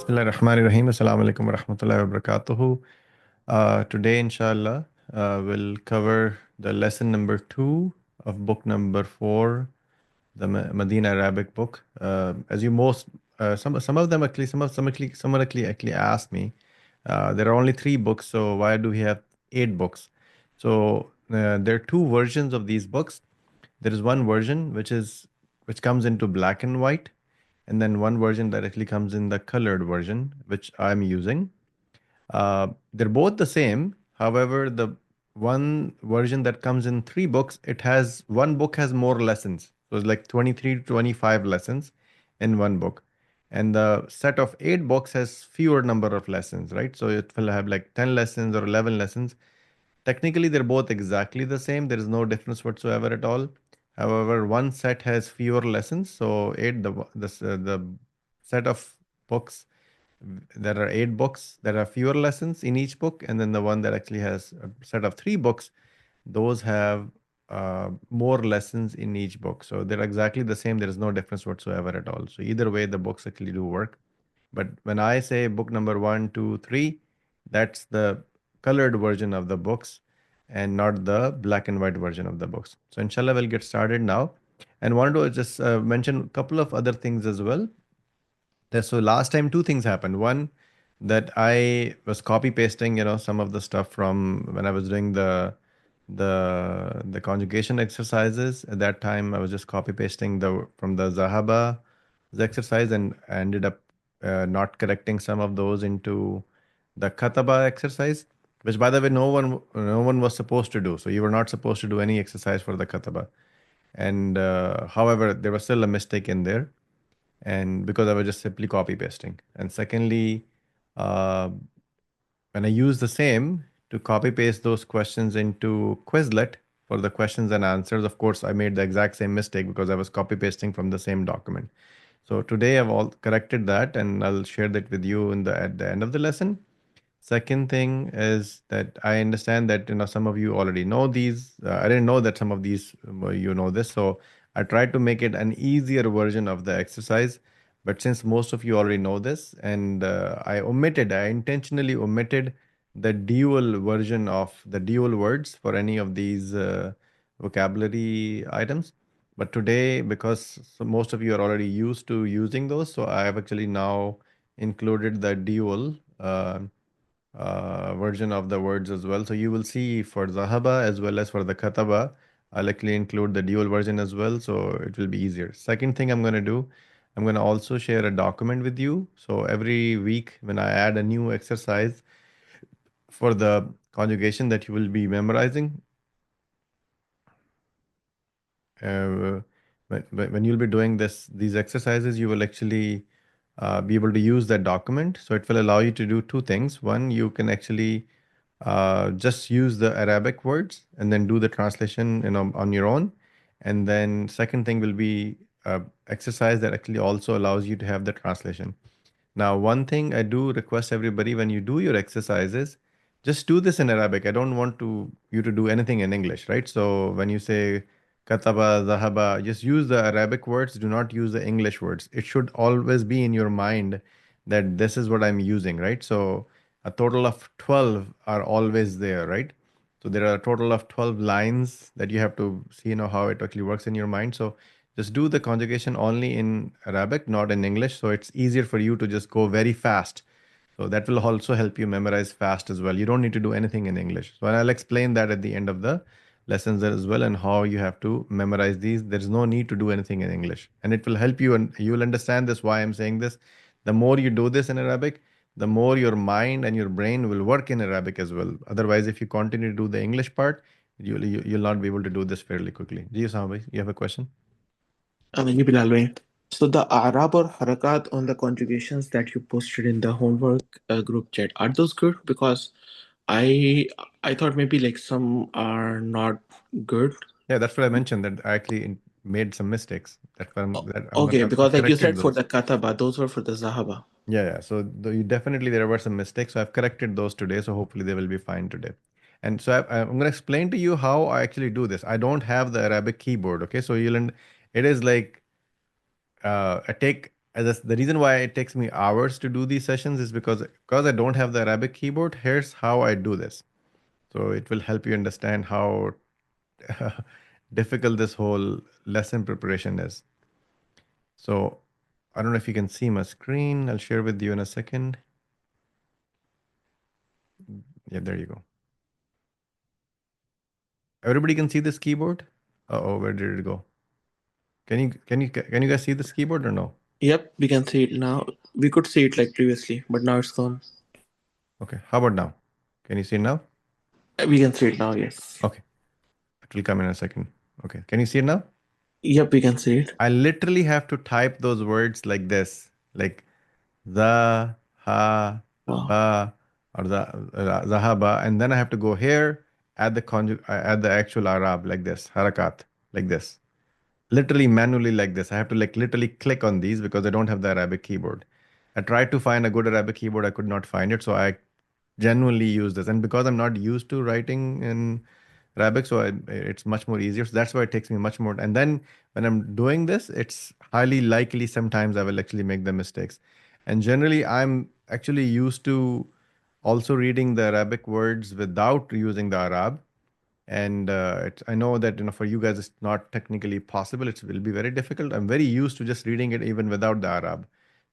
Bismillahirrahmanirrahim. Assalamu alaikum wa rahmatullahi wa barakatuhu. Today, inshallah, we'll cover the lesson number 2 of book number 4, the Madina Arabic book. As you most, some of them actually, someone actually asked me, there are only 3 books, so why do we have 8 books? So there are 2 versions of these books. There is one version which comes into black and white, and then one version that actually comes in the colored version, which I'm using. They're both the same. However, the one version that comes in 3 books, it has one book has more lessons. So it's like 23 to 25 lessons in one book. And the set of 8 books has fewer number of lessons, right? So it will have like 10 lessons or 11 lessons. Technically, they're both exactly the same. There is no difference whatsoever at all. However, one set has fewer lessons. So the set of books, there are 8 books. There are fewer lessons in each book, and then the one that actually has a set of 3 books, those have more lessons in each book. So they're exactly the same. There is no difference whatsoever at all. So either way, the books actually do work. But when I say book number one, two, three, that's the colored version of the books and not the black and white version of the books. So inshallah, we'll get started now. And wanted to just mention a couple of other things as well. So last time 2 things happened. One, that I was copy pasting, some of the stuff from when I was doing the conjugation exercises. At that time, I was just copy pasting the from the Zahaba exercise, and I ended up not correcting some of those into the Kataba exercise, which by the way, no one was supposed to do. So you were not supposed to do any exercise for the Kataba. And however, there was still a mistake in there, and because I was just simply copy pasting. And secondly, uh, when I use the same to copy paste those questions into Quizlet for the questions and answers, of course, I made the exact same mistake because I was copy pasting from the same document. So today I've all corrected that, and I'll share that with you at the end of the lesson. Second thing is that I understand that some of you already know these. I didn't know that some of these you know this, so I tried to make it an easier version of the exercise. But since most of you already know this, and I intentionally omitted the dual version of the dual words for any of these vocabulary items. But today, because most of you are already used to using those, so I have actually now included the dual version of the words as well. So you will see for Zahaba as well as for the Kataba, I'll actually include the dual version as well. So it will be easier. Second thing I'm going to do, I'm going to also share a document with you. So every week when I add a new exercise for the conjugation that you will be memorizing, uh, when you'll be doing these exercises, you will actually be able to use that document. So it will allow you to do 2 things. One, you can actually just use the Arabic words and then do the translation, on your own. And then second thing will be exercise that actually also allows you to have the translation. Now, one thing I do request everybody when you do your exercises, just do this in Arabic. I don't want you to do anything in English, right? So when you say kataba, zahaba, just use the Arabic words. Do not use the English words. It should always be in your mind that this is what I'm using, right? So a total of 12 are always there, right? So there are a total of 12 lines that you have to see, how it actually works in your mind. So just do the conjugation only in Arabic, not in English. So it's easier for you to just go very fast. So that will also help you memorize fast as well. You don't need to do anything in English. So I'll explain that at the end of the lessons as well, and how you have to memorize these. There's no need to do anything in English. And it will help you, and you will understand this why I'm saying this. The more you do this in Arabic, the more your mind and your brain will work in Arabic as well. Otherwise, if you continue to do the English part, you'll not be able to do this fairly quickly. Ji Usama bhai, you have a question? जी बिलाल भाई. So the Arab or Harakat on the conjugations that you posted in the homework group chat, are those good? Because I I thought maybe like some are not good. Yeah, that's what I mentioned, that I actually made some mistakes. Okay, I've because like you corrected said for those. the Kataba, those were for the Zahaba. Yeah, yeah. So you definitely there were some mistakes. So I've corrected those today. So hopefully they will be fine today. And so I'm going to explain to you how I actually do this. I don't have the Arabic keyboard. Okay, so it is like I take The reason why it takes me hours to do these sessions is because I don't have the Arabic keyboard. Here's how I do this. So it will help you understand how difficult this whole lesson preparation is. So I don't know if you can see my screen. I'll share with you in a second. Yeah, there you go. Everybody can see this keyboard? Oh, where did it go? Can you guys see this keyboard or no? Yep, we can see it now. We could see it like previously, but now it's gone. Okay. How about now? Can you see it now? We can see it now, yes. Okay. It will come in a second. Okay. Can you see it now? Yep, we can see it. I literally have to type those words like this, like the, ha, Oh. ba, or zahaba, and then I have to go here, add the actual Arab like this, harakat, like this. Literally manually like this. I have to like literally click on these because I don't have the Arabic keyboard. I tried to find a good Arabic keyboard, I could not find it, so I genuinely use this. And because I'm not used to writing in Arabic, so it's much more easier. So that's why it takes me much more. And then when I'm doing this, it's highly likely sometimes I will actually make the mistakes. And generally, I'm actually used to also reading the Arabic words without using the Arab. And I know that for you guys it's not technically possible. It will be very difficult. I'm very used to just reading it even without the Arab.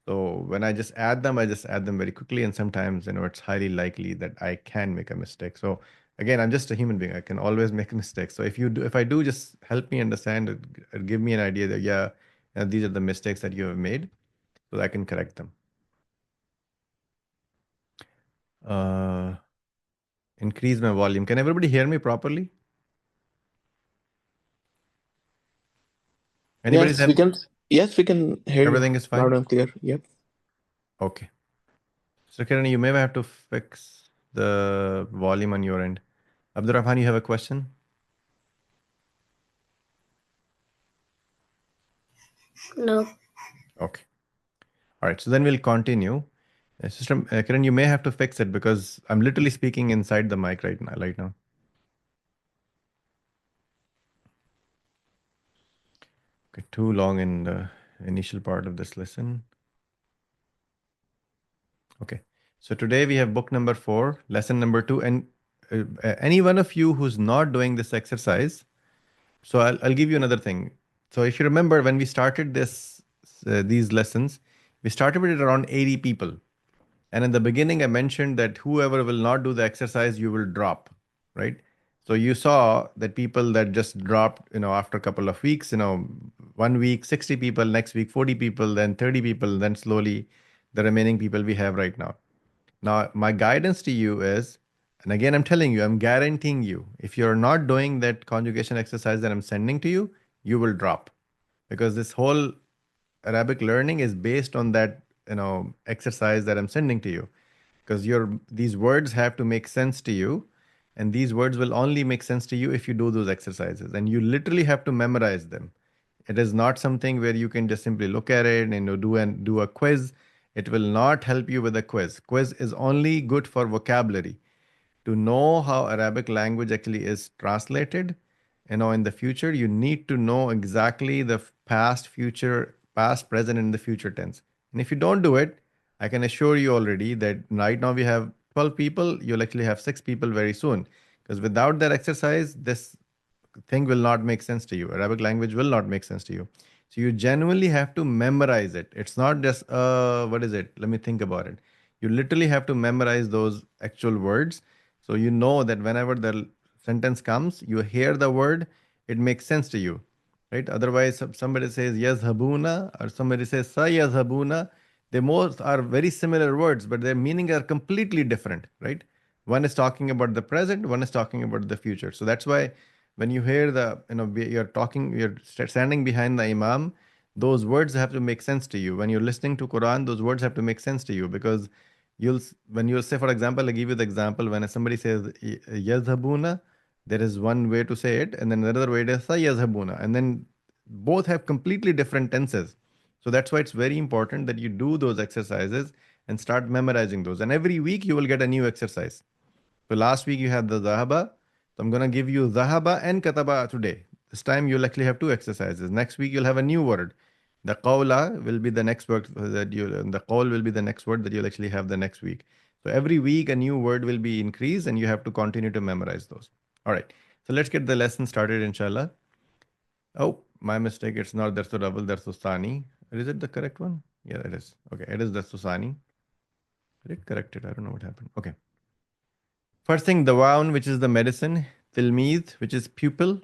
So when I just add them, I just add them very quickly, and sometimes it's highly likely that I can make a mistake. So again, I'm just a human being. I can always make mistakes. So if I do, just help me understand it, give me an idea that yeah, these are the mistakes that you have made, so that I can correct them. Uh, Increase my volume. Can everybody hear me properly? Anybody's Yes, we have can. Yes, we can hear you everything is loud fine? and clear. Yep. Okay. So, Kiran, you may have to fix the volume on your end. Abdurrahman, you have a question? No. Okay. All right. So then we'll continue. System, Kiran, you may have to fix it because I'm literally speaking inside the mic right now. Right now. Okay. Too long in the initial part of this lesson. Okay. So today we have book number 4, lesson number 2, and any one of you who's not doing this exercise. So I'll give you another thing. So if you remember when we started these lessons, we started with around 80 people. And in the beginning, I mentioned that whoever will not do the exercise, you will drop, right? So you saw that people that just dropped, after a couple of weeks, 1 week, 60 people, next week, 40 people, then 30 people, then slowly the remaining people we have right now. Now, my guidance to you is, and again, I'm telling you, I'm guaranteeing you, if you're not doing that conjugation exercise that I'm sending to you, you will drop because this whole Arabic learning is based on that, exercise that I'm sending to you because these words have to make sense to you, and these words will only make sense to you if you do those exercises, and you literally have to memorize them. It is not something where you can just simply look at it and do a quiz. It will not help you with a quiz. Quiz is only good for vocabulary. To know how Arabic language actually is translated, in the future, you need to know exactly the past, future, past, present, and the future tense. And if you don't do it, I can assure you already that right now we have 12 people, you'll actually have 6 people very soon. Because without that exercise, this thing will not make sense to you. Arabic language will not make sense to you. So you genuinely have to memorize it. It's not just what is it? Let me think about it. You literally have to memorize those actual words. So you know that whenever the sentence comes, you hear the word, it makes sense to you. Right? Otherwise, somebody says yazhabuna or somebody says sayazhabuna. They most are very similar words, but their meaning are completely different, right? One is talking about the present, one is talking about the future. So that's why when you hear you're talking, you're standing behind the imam, those words have to make sense to you. When you're listening to Quran, those words have to make sense to you because when you'll say, for example, I give you the example when somebody says yazhabuna, there is one way to say it, and then another way to say yazhabuna, and then both have completely different tenses. So that's why it's very important that you do those exercises and start memorizing those. And every week you will get a new exercise. So last week you had the Zahaba. So I'm going to give you Zahaba and Kataba today. This time you'll actually have 2 exercises. Next week you'll have a new word. The qawla will be the next word that you, the qawl will be the next word that you'll actually have the next week. So every week a new word will be increased and you have to continue to memorize those. All right. So let's get the lesson started, inshallah. Oh, my mistake. It's not Darsu Double, Darsu Sani. Is it the correct one? Yeah, it is. Okay, it is Darsu Sani. I did correct it. I don't know what happened. Okay. First thing, the Dawaun, which is the medicine. Tilmeed, which is pupil.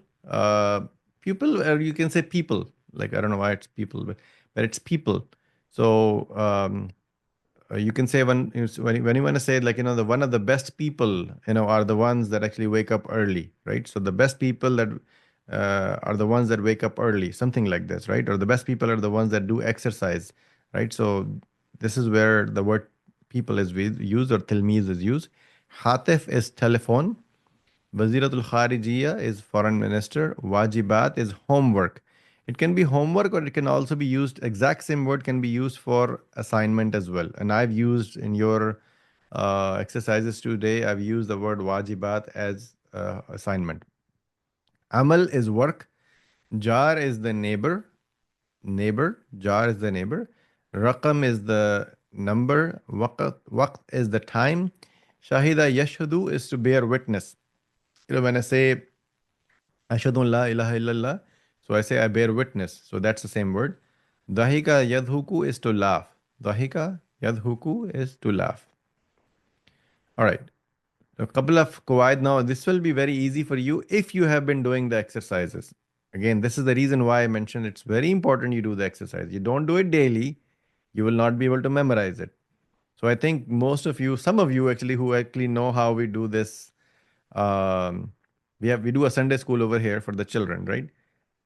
Pupil, or you can say people. Like, I don't know why it's people, but it's people. So, you can say when you want to say, like, the one of the best people, are the ones that actually wake up early, right? So the best people that are the ones that wake up early, something like this, right? Or the best people are the ones that do exercise, right? So this is where the word people is used, or tilmiz is used. Hatif is telephone. Waziratul Kharijiyya is foreign minister. Wajibat is homework. It can be homework, or it can also be used, exact same word can be used for assignment as well. And I've used in your exercises today, I've used the word wajibat as assignment. Amal is work. Jar is the neighbor. Jar is the neighbor. Raqam is the number. Waqt is the time. Shahida yashhudu is to bear witness. When I say Ashhadu la ilaha illallah, so I say I bear witness. So that's the same word. Dahika yadhuku is to laugh. Dahika yadhuku is to laugh. All right. A couple of qawaid now. This will be very easy for you if you have been doing the exercises. Again, this is the reason why I mentioned it's very important you do the exercise. You don't do it daily, you will not be able to memorize it. So I think most of you, some of you actually who actually know how we do this, we do a Sunday school over here for the children, right?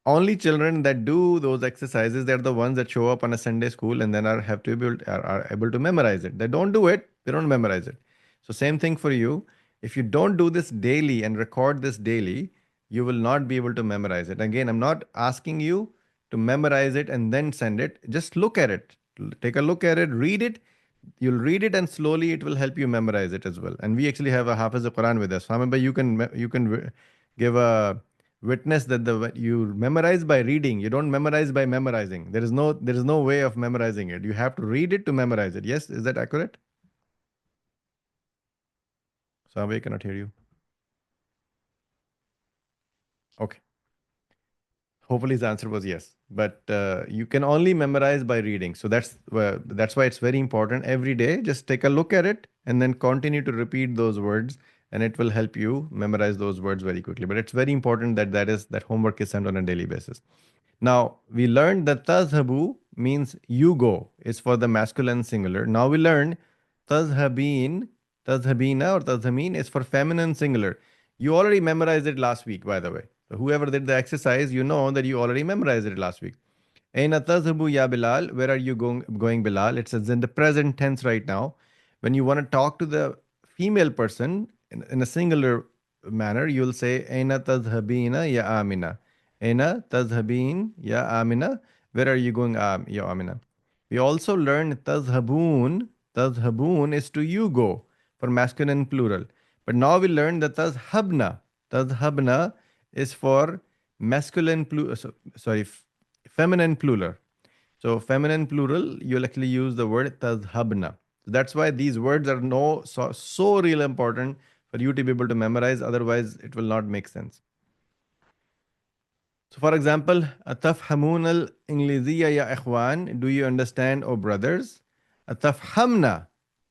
Only children that do those exercises, they're the ones that show up on a Sunday school and then are able to memorize it. They don't do it, they don't memorize it. So same thing for you. If you don't do this daily and record this daily, you will not be able to memorize it. Again, I'm not asking you to memorize it and then send it. Just look at it. Take a look at it, read it. You'll read it and slowly it will help you memorize it as well. And we actually have a Hafiz al-Quran with us. Remember, you can give a witness that you memorize by reading. You don't memorize by memorizing. There is no way of memorizing it. You have to read it to memorize it. Yes, is that accurate? Sabe, I cannot hear you. Okay. Hopefully his answer was yes. But you can only memorize by reading. So that's why it's very important. Every day, just take a look at it and then continue to repeat those words, and it will help you memorize those words very quickly. But it's very important that homework is sent on a daily basis. Now, we learned that tazhabu means you go. It's for the masculine singular. Now we learned tazhabin, tazhabina or tazhamin is for feminine singular. You already memorized it last week, by the way. So whoever did the exercise, you know that you already memorized it last week. Aina tazhabu ya Bilal? Where are you going, Bilal? It says in the present tense right now. When you want to talk to the female person in a singular manner, you'll say Aina tazhabina ya Amina. Aina tazhabin ya Amina. Where are you going, ya Amina? We also learned tazhabun. Tazhabun is to you go for masculine plural. But now we learned that tazhabna. Tazhabna is for masculine plural. Sorry, feminine plural. So feminine plural, you'll actually use the word tadhabna. That's why these words are so real important for you to be able to memorize. Otherwise, it will not make sense. So, for example, atafhamun al Ingliziyya ya ikhwan. Do you understand, oh brothers? Atafhamna.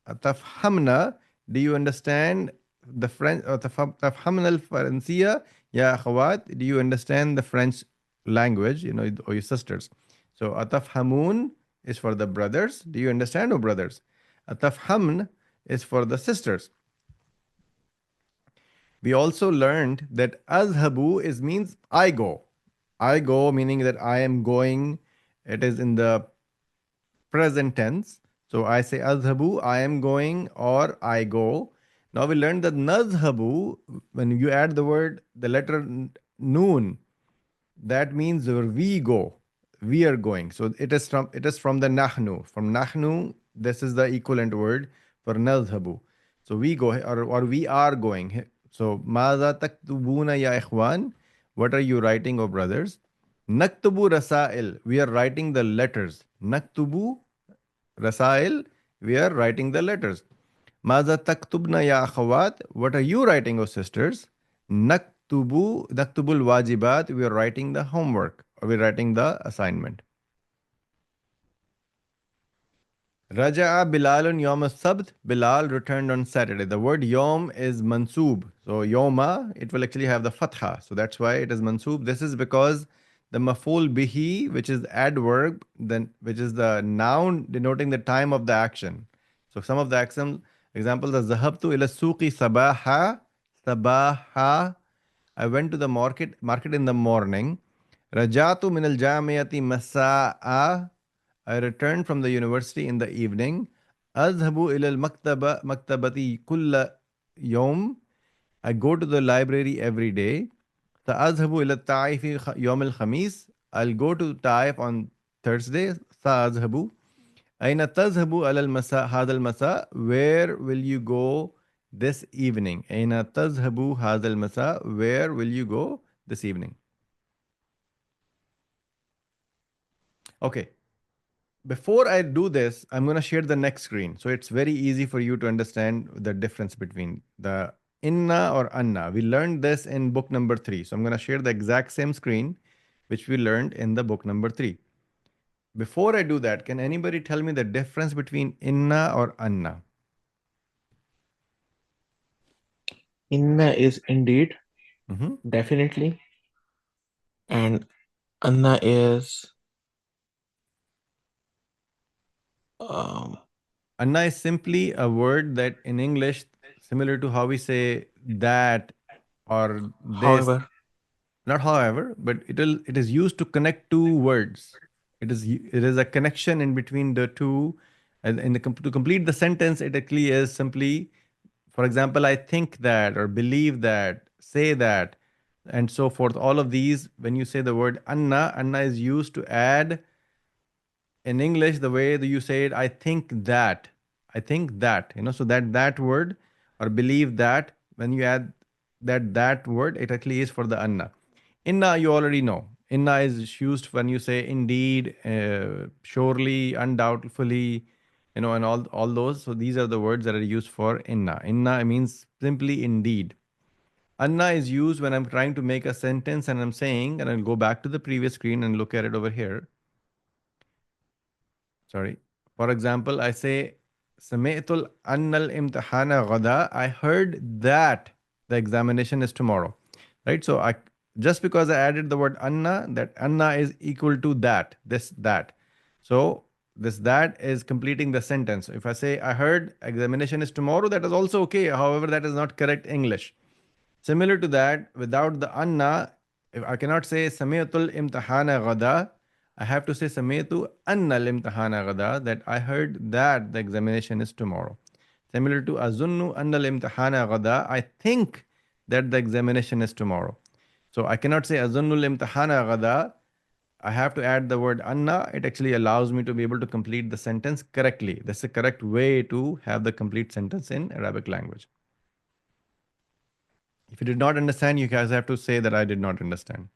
Atafhamna. Do you understand the French? Atafhamna al Francia ya akhwat. Do you understand the French language? Or your sisters. So, atafhamun is for the brothers. Do you understand, oh brothers? Atafhamn is for the sisters. We also learned that azhabu is means I go. I go meaning that I am going. It is in the present tense. So I say azhabu, I am going or I go. Now we learned that nazhabu, when you add the letter noon, that means we go. We are going. So it is from the nahnu. From nahnu, this is the equivalent word for nazhabu. So we go or we are going. So maza taktubuna ya ikhwan. What are you writing, oh brothers? Naktubu rasail. We are writing the letters. Naktubu rasail. We are writing the letters. Maza taktubna ya akhawat. What are you writing, O sisters? Naktubul wajibat. We are writing the homework. Or we're writing the assignment. Raja'a Bilalun Yom Sabt. Bilal returned on Saturday. The word Yom is mansoob. So Yoma, it will actually have the fatha. So that's why it is mansoob. This is because the maful bihi, which is adverb, then which is the noun denoting the time of the action. So some of the examples are Zahabtu ila suqi sabaha. Sabaha. I went to the market in the morning. Rajatu min al jamiati masa'a. I returned from the university in the evening. أذهب إلى maktabati kulla يوم. I go to the library every day. سأذهب إلى الطائف يوم الخميس. I'll go to Taif on Thursday. سأذهب. أين تذهب على المساء هذا المساء? Where will you go this evening? أين تذهب هذا المساء? Where will you go this evening? Okay. Before I do this, I'm going to share the next screen. So it's very easy for you to understand the difference between the inna or anna. We learned this in book number 3. So I'm going to share the exact same screen which we learned in the book number 3. Before I do that, can anybody tell me the difference between inna or anna? Inna is indeed, Mhm. definitely, and Anna is um, Anna is simply a word that in English, similar to how we say that or this. however, Not however, but it is used to connect two words. It is a connection in between the two, and to complete the sentence, it actually is simply, for example, I think that or believe that, say that, and so forth. All of these, when you say the word Anna, Anna is used to add in English, the way that you say it, I think that, so that word or believe that, when you add that word, it actually is for the anna. Inna, you already know. Inna is used when you say indeed, surely, undoubtedly, and all those. So these are the words that are used for inna. Inna means simply indeed. Anna is used when I'm trying to make a sentence and I'm saying, and I'll go back to the previous screen and look at it over here. Sorry. For example, I say, Sami'tul annal imtihana ghada. I heard that the examination is tomorrow. Right? So I just because I added the word anna, that anna is equal to that, this, that. So this that is completing the sentence. If I say I heard examination is tomorrow, that is also okay. However, that is not correct English. Similar to that, without the anna, if I cannot say Sami'tul imtihana ghada, I have to say Sami'tu anna imtihana ghada, that I heard that the examination is tomorrow. Similar to Azunnu anna imtihana ghada, I think that the examination is tomorrow. So I cannot say Azunnu imtihana ghada. I have to add the word anna. It actually allows me to be able to complete the sentence correctly. That's the correct way to have the complete sentence in Arabic language. If you did not understand, you guys have to say that I did not understand.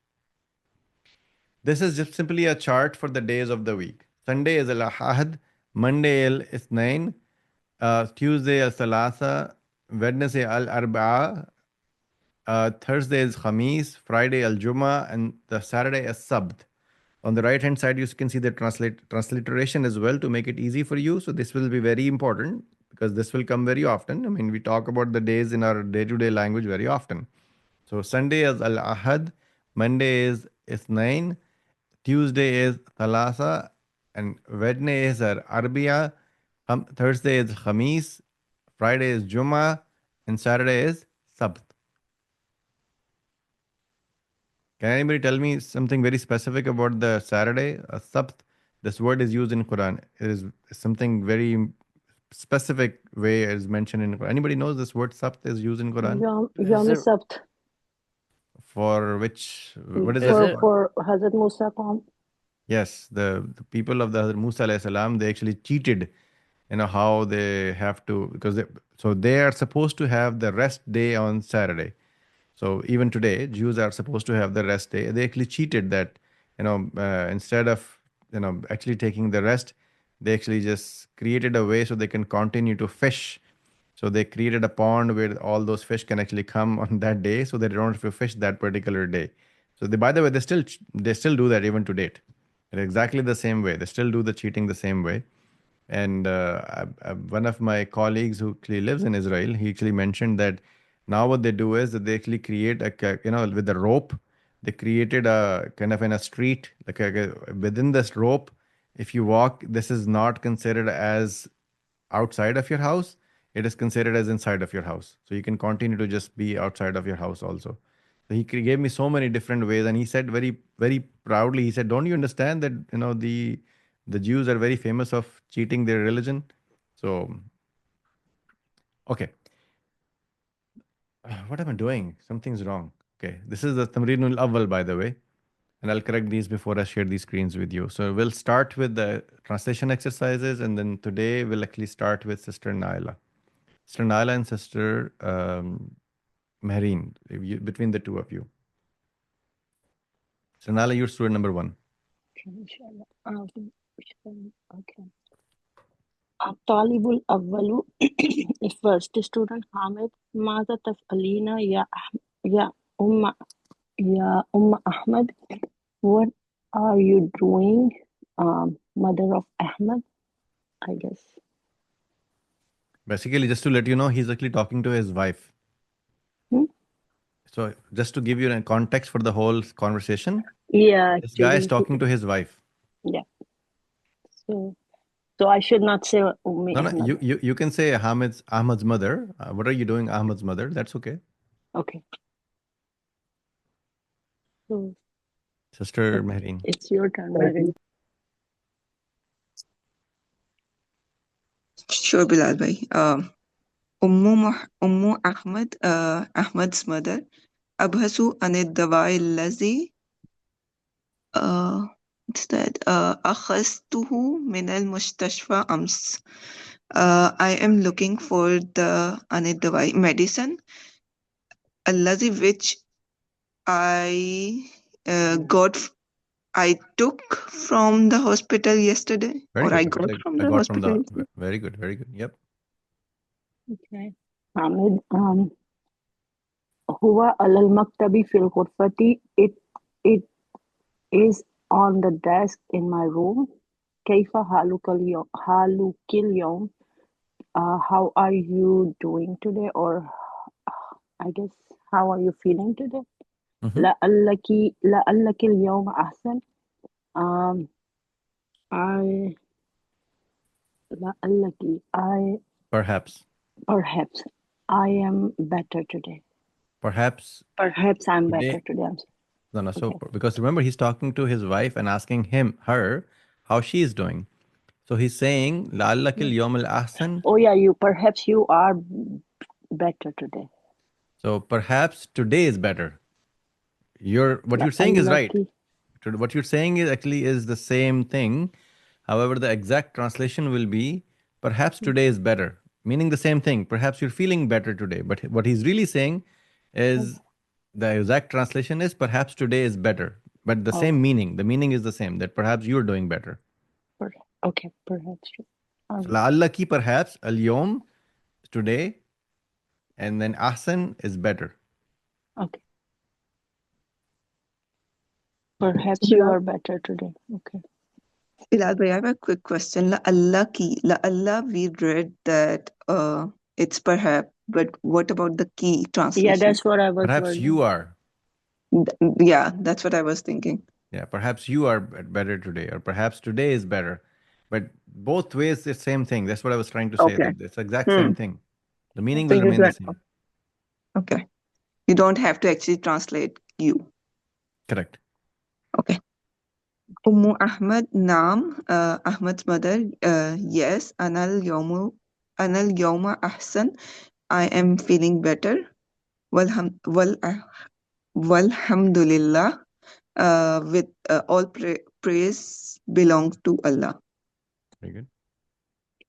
This is just simply a chart for the days of the week. Sunday is al-Ahad, Monday al-Ithnain, Tuesday al-Thalatha, Wednesday al-Arba'a, Thursday is Khamis, Friday al-Jum'ah, and the Saturday is Sabt. On the right hand side, you can see the transliteration as well to make it easy for you. So this will be very important because this will come very often. I mean, we talk about the days in our day-to-day language very often. So Sunday is Al-Ahad, Monday is Ithnain, Tuesday is Thalasa, and Wednesday is Arbiya, Thursday is Khamis, Friday is Juma, and Saturday is Sabt. Can anybody tell me something very specific about the Saturday, Sabt? This word is used in Quran. It is something very specific way is mentioned in Quran. Anybody knows this word Sabt is used in Quran? Yom Is it Sabt For which, what is is it for it for? for Hazrat Musa Qaum. Yes, the people of the Hazrat Musa alayhi salam, they actually cheated, how they have to, because so they are supposed to have the rest day on Saturday. So even today, Jews are supposed to have the rest day. They actually cheated that, instead of actually taking the rest, they actually just created a way so they can continue to fish. So they created a pond where all those fish can actually come on that day, so they don't have to fish that particular day. So they, by the way, they still do that even to date. In exactly the same way, they still do the cheating the same way. And one of my colleagues who actually lives in Israel, he actually mentioned that now what they do is that they actually create with the rope, they created a kind of in a street, like within this rope, if you walk, this is not considered as outside of your house. It is considered as inside of your house. So you can continue to just be outside of your house also. So he gave me so many different ways, and he said very, very proudly, he said, "Don't you understand that the Jews are very famous of cheating their religion?" So okay, what am I doing? Something's wrong. Okay, this is the Tamrinul Awwal, by the way, and I'll correct these before I share these screens with you. So we'll start with the translation exercises, and then today we'll actually start with Sister Naila. Sister Naila and Sister Mehreen, between the two of you. So Naila, you're student number one. inshallah. Okay. الطالب الأول is first student حامد ماذا تفعلين يا أم أحمد what are you doing mother of Ahmed I guess Basically, just to let you know, he's actually talking to his wife. hmm? So just to give you a context for the whole conversation, Yeah this guy is actually talking to his wife. yeah so I should not say Ummi No, no, Ahmed you can say Ahmad's mother. What are you doing, Ahmad's mother? That's okay. okay so Sister okay Mehreen. it's your turn Mary. Sure, Bilal bhai. Ummu Ahmad, Ahmad's mother, أبحث عن الدواء الذي what's that? أخذته من المستشفى أمس. I am looking for the عن الدواء medicine الذي which I got I took from the hospital yesterday, Very or I good. got from I the got from hospital the yesterday. very good, very good. Yep. okay Ahmed هو على المكتب في الغرفة it is on the desk in my room كيف حالك اليوم how are you doing today or I guess how are you feeling today Mhm. لعلك اليوم أحسن um, I Perhaps. perhaps I am better today Perhaps perhaps I'm today. better today I'm sorry. No, no. So Okay because remember, he's talking to his wife and asking her, how she is doing. So he's saying, "La'allakil yawm al-ahsan." oh yeah you perhaps you are better today So perhaps today is better. What you're saying is right. لعلك What you're saying is actually is the same thing. However, the exact translation will be perhaps today is better, meaning the same thing. Perhaps you're feeling better today. But what he's really saying is the exact translation is perhaps today is better, but the same oh meaning. The meaning is the same, that perhaps you're doing better. okay perhaps So um, la'allaki perhaps al yom today, and then ahsan is better. okay perhaps you Bilal, are better today okay Bilal bhai, I have a quick question. La Allah ki, la Allah, we read that it's perhaps, but what about the key yeah translation? that's what I was Perhaps you wondering are. Yeah, that's what I was thinking. Yeah, perhaps you are better today, or perhaps today is better. But both ways, it's the same thing. That's what I was trying to say. Okay. That it's the exact Hmm. same thing. The meaning So will you remain the don't, same. okay. You don't have to actually translate you. Correct. Okay. Ummu Ahmad, Naam, Ahmad's mother, yes, Anal Yawma Ahsan, I am feeling better. Walhamdulillah, with all praise belongs to Allah. Very good.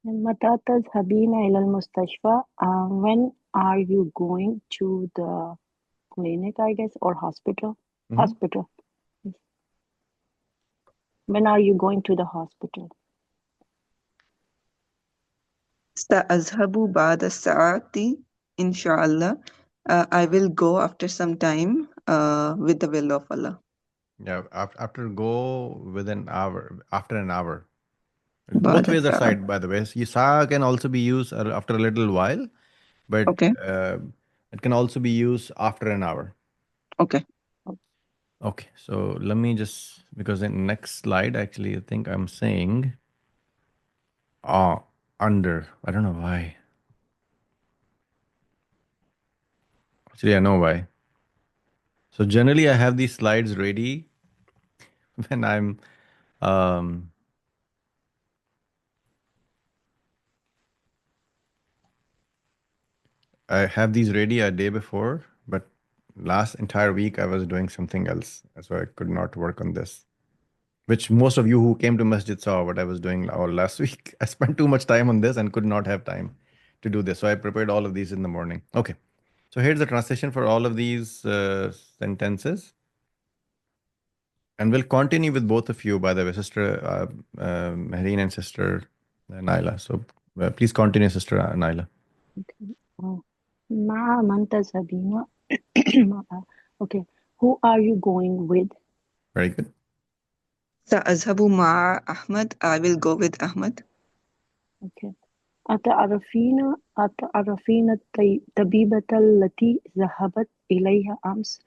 متى تذهبين إلى المستشفى when are you going to the clinic I guess or hospital Mhm. hospital When are you going to the hospital? سأذهب بعد الساعة إن شاء الله. I will go after some time with the will of Allah. Yeah, after go within hour, after an hour. بعد Both ways are الساعة. side, by the way. Yisa can also be used after a little while, but Okay. it can also be used after an hour. Okay. Okay, so let me just, because in next slide, actually, I think I'm saying under. I don't know why. Actually, I know why. So generally, I have these slides ready when um, I have these ready a day before, but last entire week I was doing something else, so I could not work on this. Which most of you who came to Masjid saw what I was doing all last week. I spent too much time on this and could not have time to do this, so I prepared all of these in the morning. Okay, so here's the translation for all of these sentences, and we'll continue with both of you. By the way, Sister Mehreen and Sister Naila. So please continue, Sister Naila. Okay. مع من تذهبين okay. Who are you going with? Very good. سأذهب مع أحمد. I will go with Ahmad. Okay. أتعرفين الطبيبة التي ذهبت إليها أمس?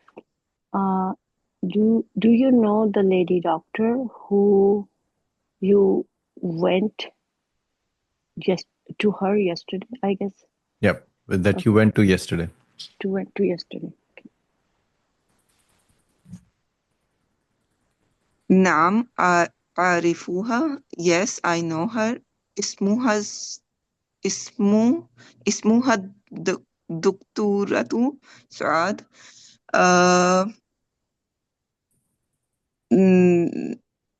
Do you know the lady doctor who you went just to her yesterday? I guess Yep, that you went to yesterday. went to yesterday. Okay. نعم أعرفها. Yes, I know her. اسمها اسمه اسمها دكتورة سعاد.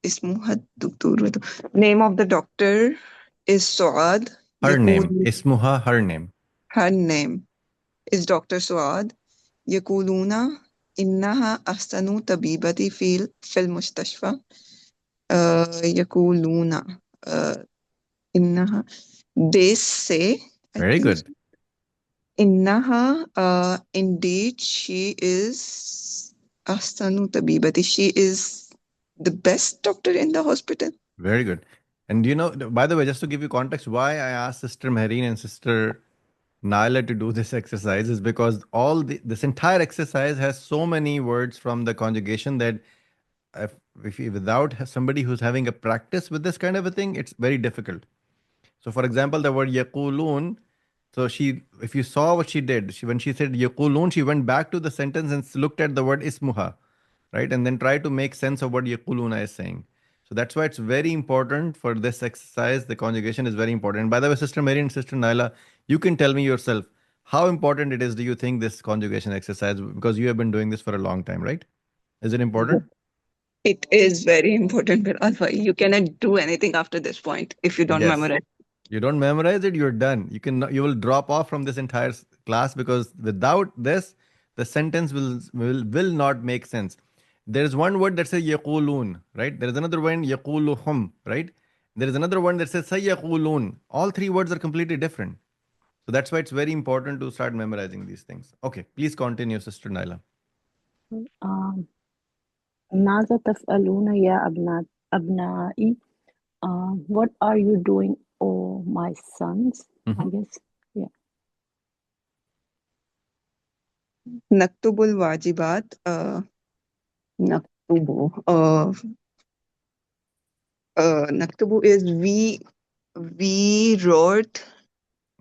اسمها الدكتورة. Name of the doctor is سعاد. Her name. يقول Ismuha, her name. her name is Dr. سعاد. يقولون إنها أحسن طبيبة في المستشفى. يقولون إنها they say I Very think good. إنها indeed she is أحسن طبيبة. She is the best doctor in the hospital. Very good. And you know, by the way, just to give you context, why I asked Sister Mehreen and Sister Naila to do this exercise is because this entire exercise has so many words from the conjugation that if you, without somebody who's having a practice with this kind of a thing, it's very difficult. So, for example, the word yaqulun. So if you saw what she did, when she said yaqulun, she went back to the sentence and looked at the word ismuha, right, and then tried to make sense of what yaquluna is saying. So that's why it's very important for this exercise. The conjugation is very important. And by the way, Sister Mary and Sister Naila, you can tell me yourself how important it is. Do you think this conjugation exercise, because you have been doing this for a long time, right? Is it important? It is very important, but Alpha, you cannot do anything after this point if you don't Yes. memorize. You don't memorize it, you're done. You will drop off from this entire class, because without this, the sentence will not make sense. There is one word that says yaqulun, right? There is another one yaquluhum, right? There is another one that says sayaqulun. All three words are completely different. So that's why it's very important to start memorizing these things. Okay, please continue, Sister Naila. ماذا تفعلون يا أبنائي? What are you doing, oh my sons? I guess. Yeah. نكتب الواجبات. نكتب نكتب is we wrote.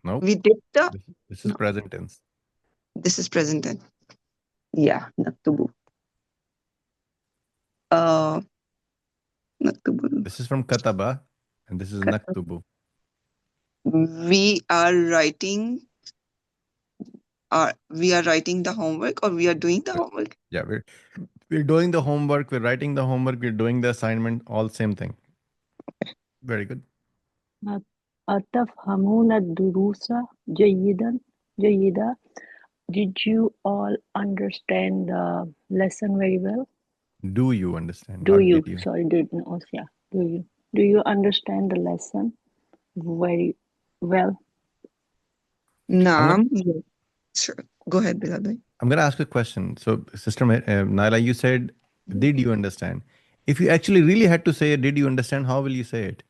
No, We did the. this is No, present tense. this is present tense. Yeah, نكتب. نكتب. This is from kataba, and this is naktubu. We are writing. We are writing the homework, or we are doing the homework. Yeah, we're doing the homework, we're writing the homework, we're doing the assignment, all same thing. Very good. أتفهمون الدروس جيدا? Did you all understand the lesson very well? Do you understand? Do Not you? did you. Sorry, did no, yeah. Do you understand the lesson very well? I'm gonna Naam. Yeah. Sure. Go ahead, Bilal bhai. I'm gonna ask a question. So, Sister Naila, you said, "Did you understand?" If you actually really had to say, "Did you understand?" How will you say it?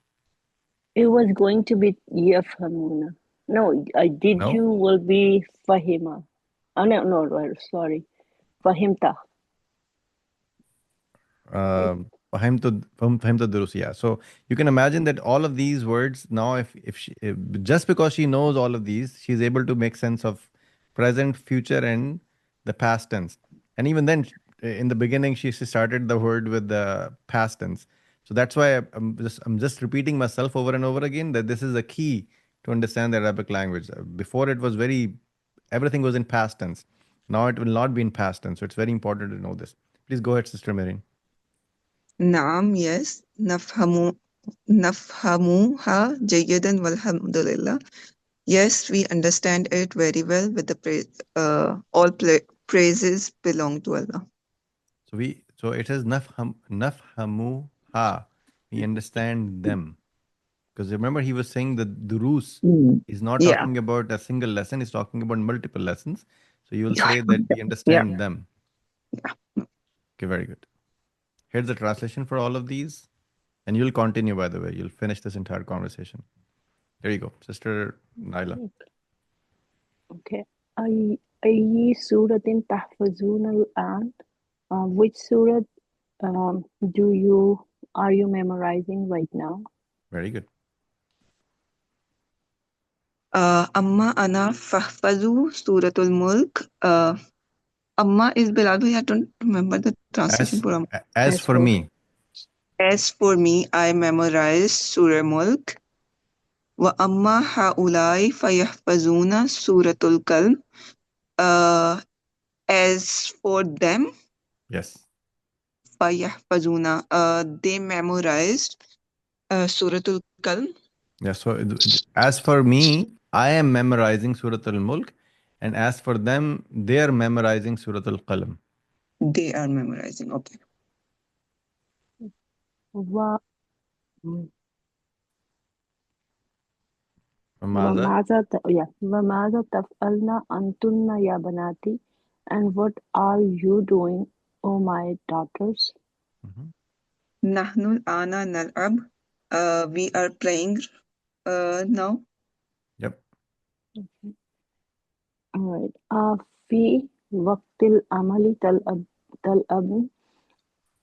It was going to be Yafhamuna. No, I did No. you will be Fahima. Oh, no, no, sorry. Fahimta. Right? فهمت الدروس. Yeah. So you can imagine that all of these words now, if she just because she knows all of these, she's able to make sense of present, future, and the past tense. And even then, in the beginning, she started the word with the past tense. So that's why I'm just repeating myself over and over again that this is a key to understand the Arabic language. Before it was very everything was in past tense. Now it will not be in past tense. So it's very important to know this. Please go ahead, Sister Merin. نعم, yes. نفهمها جيدا والحمد لله. Yes, we understand it very well with the all praises belong to Allah. So it says nafhamuha. We understand them. Because remember he was saying that durus Mm. is not Yeah. talking about a single lesson, he's talking about multiple lessons. So you will Yeah. say that we Yeah. understand them. Okay, very good. Here's the translation for all of these. And you'll continue, by the way. You'll finish this entire conversation. There you go, Sister Naila. Okay. أي سورة تحفظون الآن? Which surah do you are you memorizing right now? Very good. أما أنا فاحفظوا سورة الملك. Amma is Bilal bhai. I don't remember the translation As for Amma. as As for for me, As for me, I memorized Surah Mulk. وَأَمَّا هَؤُلَاءِ فَيَحْفَظُونَ سُورَةُ الْقَلْبِ. As for them, yes. فَيَحْفَظُونَ, they memorized Surah Al-Qalb. Yeah, so as for me, I am memorizing Surah Al-Mulk, and as for them, they are memorizing Surah Al-Qalam. They are memorizing. Okay. wa وماذا؟ وماذا تفعلن أنتن يا بناتي? And what are you doing, oh my daughters? Mhm. نحن الآن نلعب. We are playing now. Yep. All right. في وقت العمل تلعبن.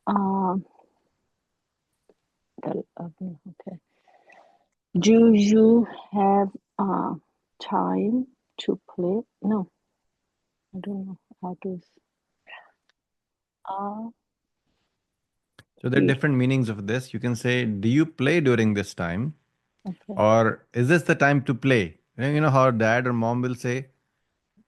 Uh, تلعبن. Okay. Do you have time to play? No, I don't know how to. Uh, So there are we different meanings of this. You can say, do you play during this time? okay. Or is this the time to play? You know how dad or mom will say,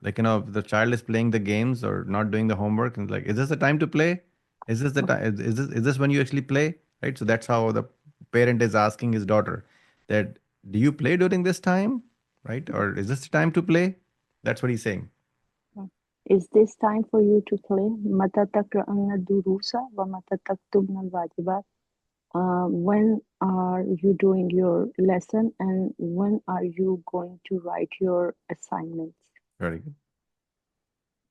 like, the child is playing the games or not doing the homework, and like, is this the time to play? Is this the time? Is this when you actually play? Right. So that's how the parent is asking his daughter that, do you play during this time? Right. Or is this the time to play? That's what he's saying. Is this time for you to play? متى تقرأن الدروس ومتى تكتبن الواجبات? When are you doing your lesson and when are you going to write your assignments? Very good.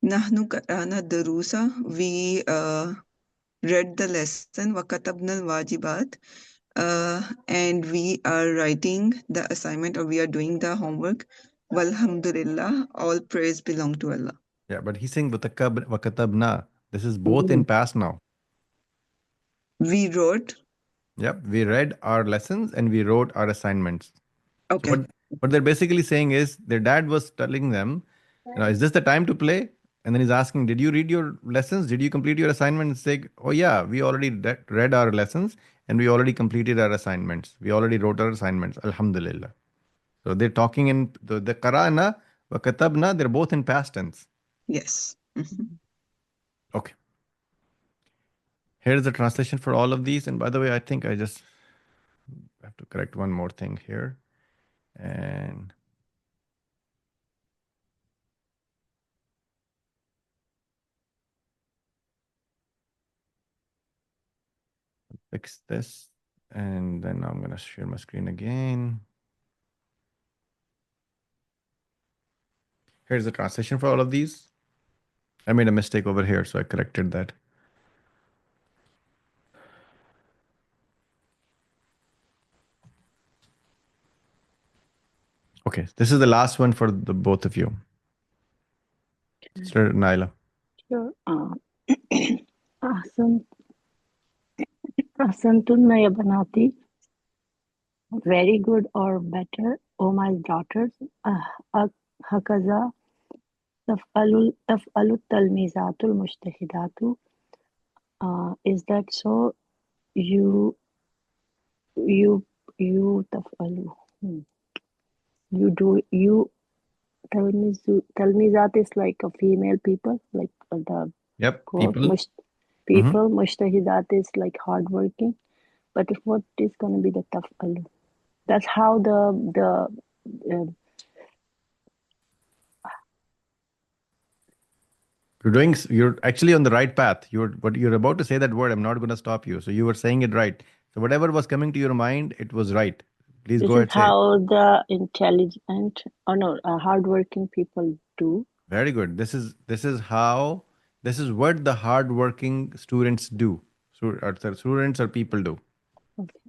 نحن قرأنا الدروس. We read the lesson. وكتبنا الواجبات. And we are writing the assignment, or we are doing the homework. Walhamdulillah, all praise belong to Allah. Yeah, but he's saying wakatabna. This is both in past now. We wrote. Yep, we read our lessons and we wrote our assignments. So Okay. what they're basically saying is their dad was telling them, is this the time to play? And then he's asking, did you read your lessons? Did you complete your assignments? Say, oh yeah, we already read our lessons and we already completed our assignments. We already wrote our assignments. Alhamdulillah. So they're talking in the qara'na wa katabna, they're both in past tense. Yes. Okay. Here's the translation for all of these. And by the way, I think I just have to correct one more thing here. And fix this. And then I'm going to share my screen again. Here's the translation for all of these. I made a mistake over here, so I corrected that. Okay, this is the last one for the both of you. Sister Naila. Sure. أحسن أحسنتن يا بناتي. Very good or better, O my daughters. هكذا تفعل التلميذات المجتهدات. Is that so? You تفعلوا. You do you. Talmizat is like a female people, like the Yep, quote. people. People. Mujtahidat is like hardworking. But if what is going to be the taf'alu? That's how You're actually on the right path. You're about to say that word. I'm not going to stop you. So you were saying it right. So whatever was coming to your mind, it was right. Please this go is ahead, say it. how the intelligent or no hardworking people do. Very good. This is what the hardworking students do. Students or people do. Okay.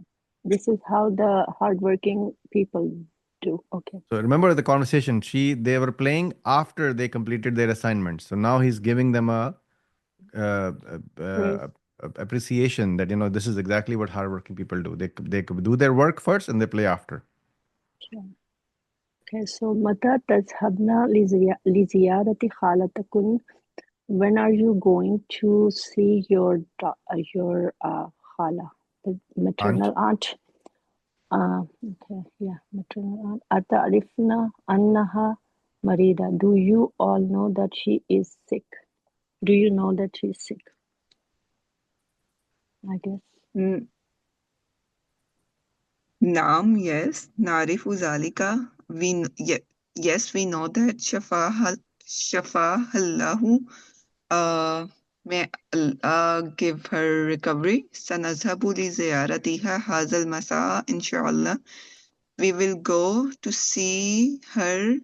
This is how the hardworking people do. Okay. So remember the conversation. They were playing after they completed their assignments. So now he's giving them a uh, Praise. appreciation that this is exactly what hardworking people do. They do their work first and they play after. Sure. Okay. So متى تذهبن لزيارة خالتكن? When are you going to see your khala, the Aunt, maternal aunt? Okay, yeah, maternal aunt. أتعرفن أنها مريضة. Do you all know that she is sick? Do you know that she is sick? I guess. Mm, Naam, yes. Narifu zalika. Yes, we know that. Shafahallahu. May Allah give her recovery. Sanazhabu li ziyaratiha hazal masa, inshallah. We will go to see her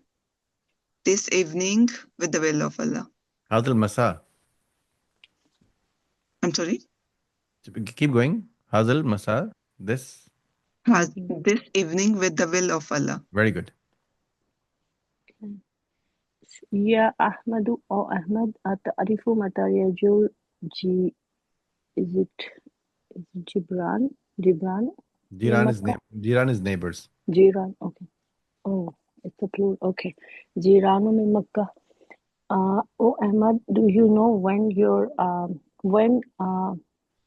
this evening with the will of Allah. Hadal Masa. I'm sorry? Keep going. Hazal Masa. This. This evening with the will of Allah. Very good. Okay. يا أحمد أو أحمد أتعرف متى يرجع جي is it Gibran من مكة Jiran is neighbors. جيران okay oh it's a plural okay جيران من مكة. Oh Ahmad, do you know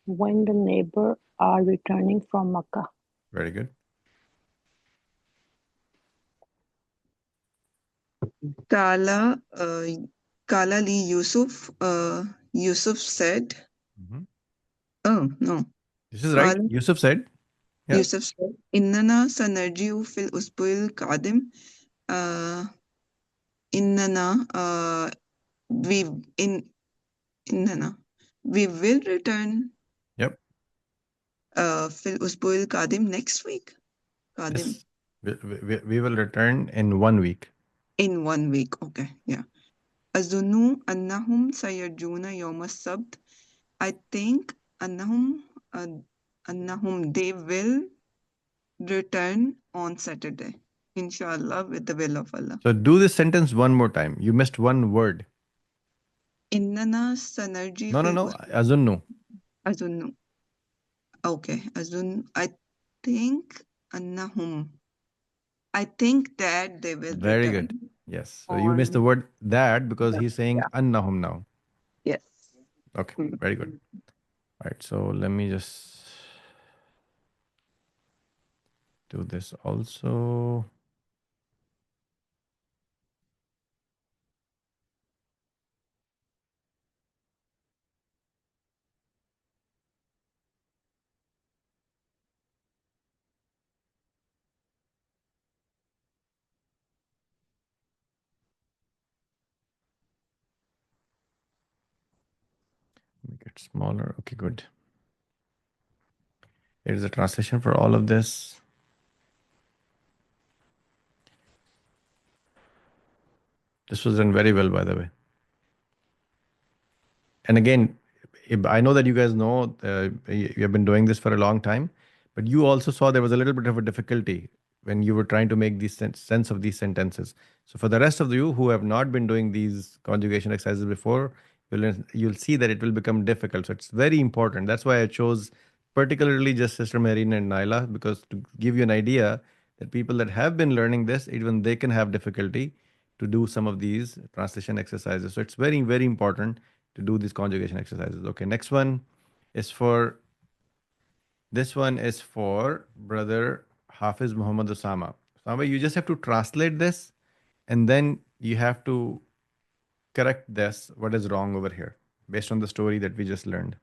when the neighbor are returning from Makkah? Very good. Kala, Kala Li Yusuf, Yusuf said, Mhm. oh no, This is right. Kala Yusuf said. Yeah. Yusuf said, إننا سنرجع في الأسبوع القادم. إننا we in إننا we will return Yep. في الأسبوع القادم next week. قادم. Yes. We will return in 1 week. In 1 week, okay, yeah. أظن أنهم سيرجون يوم السبت. I think أنهم they will return on Saturday, inshallah, with the will of Allah. So do this sentence one more time. You missed one word. إننا سنرجي No, في no, no. الأسبوع. Azunnu. أظن okay أظن I think أنهم I think that they will Very return good. Yes. So you missed the on word that because he's saying yeah. annahum now. Yes. Okay. Very good. All right. So let me just do this also. Make it smaller. Okay, good. Here's the translation for all of this. This was done very well, by the way. And again, I know that you guys know you have been doing this for a long time, but you also saw there was a little bit of a difficulty when you were trying to make these sense of these sentences. So for the rest of you who have not been doing these conjugation exercises before, you'll see that it will become difficult. So it's very important. That's why I chose particularly just Sister Marina and Naila, because to give you an idea that people that have been learning this, even they can have difficulty to do some of these translation exercises. So it's very, very important to do these conjugation exercises. Okay, next one is for, this one is for brother Hafiz Muhammad Osama. Osama, you just have to translate this and then you have to correct this, what is wrong over here, based on the story that we just learned.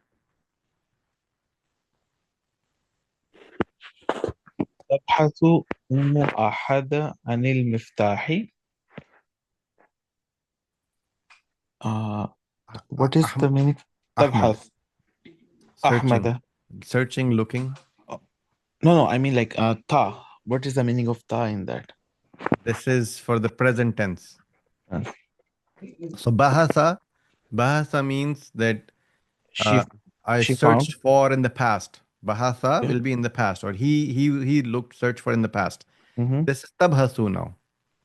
تبحث أم أحد عن المفتاح. What is the meaning? Ahmad. تبحث. Ahmad. Searching, looking. No, I mean like ta. What is the meaning of ta in that? This is for the present tense. So bahasa means that I she searched found. for in the past. Bahasa will be in the past, or he searched for in the past. This is tabhasu now.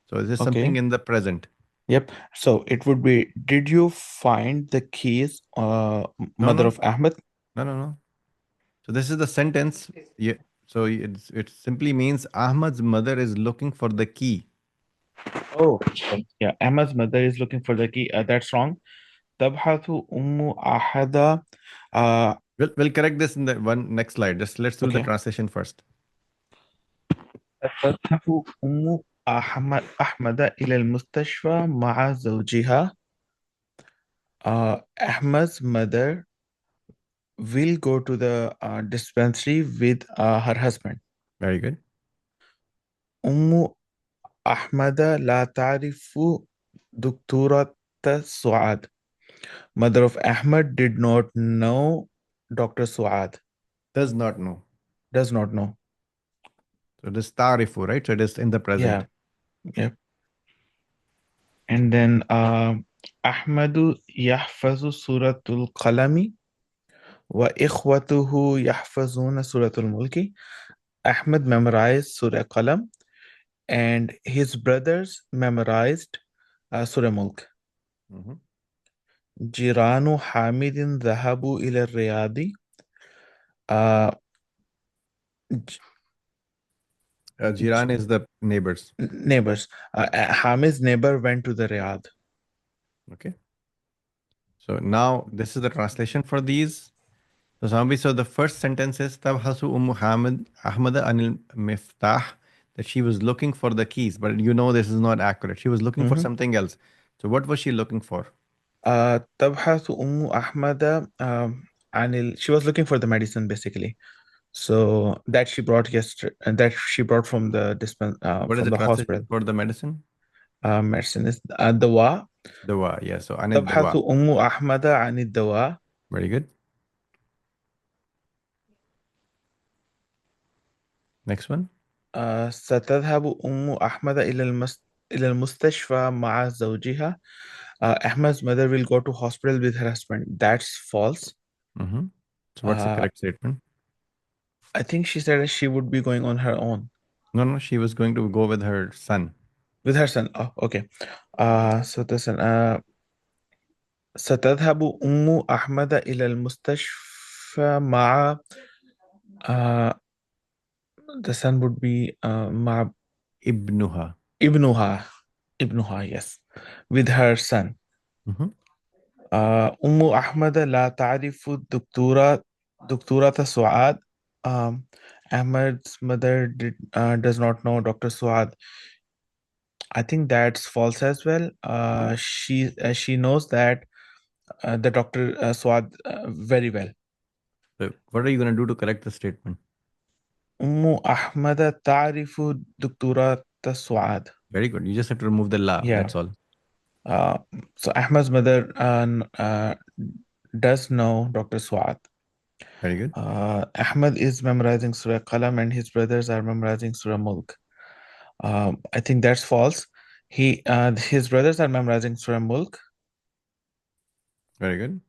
So this is something in the present. Yep. So it would be, did you find the keys, mother of Ahmed? No. So this is the sentence. Yeah. So it simply means Ahmad's mother is looking for the key. Oh, yeah. Ahmad's mother is looking for the key. That's wrong. Tabhathu ummu ahada. We'll correct this in the one next slide. Just let's do the translation first. تذهب أم أحمد إلى المستشفى مع زوجها. Ahmad's mother will go to the dispensary with her husband. Very good. أم أحمد لا تعرف دكتورة سعاد. Mother of Ahmad did not know Dr. Suad. Does not know. Does not know. So it is tarifu, right? So it is in the present. Yeah. And then Ahmadu يحفظ سورة القلم وإخوته يحفظون سورة الملك. Ahmad memorized Surah Qalam and his brothers memorized Surah Mulk. جيران حامد ذهبوا إلى الرياض. Jiran is the neighbors. Hamid's neighbor went to the Riyadh. Okay. So now this is the translation for these. So the first sentence is Tabhasu Ummu Ahmad anil Miftah, that she was looking for the keys, but you know this is not accurate. She was looking for something else. So what was she looking for? تبحث أم أحمد عن she was looking for the medicine basically. So that she brought yesterday, and that she brought from the What is from the the translation hospital. for the medicine? Medicine is dawa. Dawa, yeah. So anil تبحث dawa. أم أحمد عن الدواء. Very good. Next one. ستذهب أم أحمد إلى المستشفى مع زوجها. Ahmad's mother will go to hospital with her husband. That's false. So what's the correct statement? I think she said she would be going on her own. No, she was going to go with her son. With her son. Oh, okay. So the son. ستذهب أم أحمد إلى المستشفى مع the son would be مع Ibnuha. ابنها, yes, with her son. أم أحمد لا تعرف دكتورة سعاد. Ahmad's mother does not know Dr. Suad. I think that's false as well. She knows that the Dr. Suad very well. So what are you going to do to correct the statement? أم أحمد تعرف دكتورة سعاد. Very good. You just have to remove the la. Yeah. That's all. So Ahmad's mother does know Dr. Suad. Very good. Ahmad is memorizing Surah Qalam and his brothers are memorizing Surah Mulk. I think that's false. His brothers are memorizing Surah Mulk, Very good.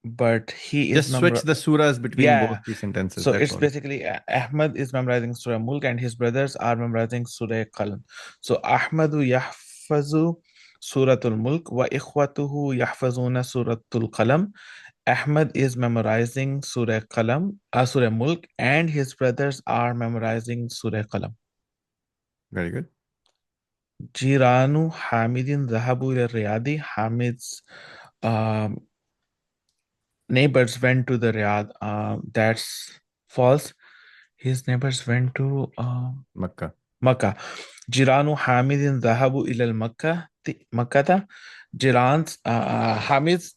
but he is Just switch the surahs between both yeah. the sentences. So That's it's all. basically Ahmad is memorizing Surah Mulk and his brothers are memorizing Surah Qalam. So Ahmadu yahfazu Suratul Mulk wa ikhwatuhu yahfazuna Suratul Qalam. Ahmad is memorizing Surah Qalam, Surah Mulk, and his brothers are memorizing Surah Qalam. Very good. Jiranu Hamidin Zahabu ila Riyadi. Hamid's um, neighbors went to the Riyadh. That's false. His neighbors went to Makkah. Makkah. Jiranu Hamidin Zahabu ila Makkah. Jiran's Hamid's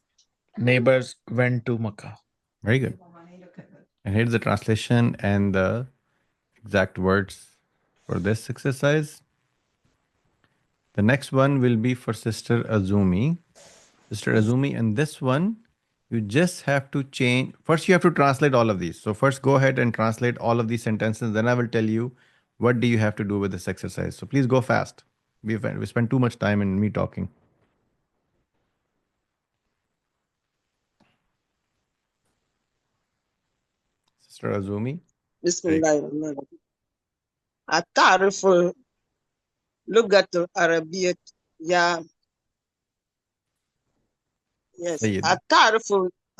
neighbors went to Makkah. Very good. And here's the translation and the exact words for this exercise. The next one will be for Sister Azumi. Sister Azumi, and this one, you just have to change. First, you have to translate all of these. So first, go ahead and translate all of these sentences. Then I will tell you what do you have to do with this exercise. So please go fast. We spend too much time in me talking. Sister Azumi. بسم الله الرحمن الرحيم أتعرف لغة العربية يا Sayyid. أتعرف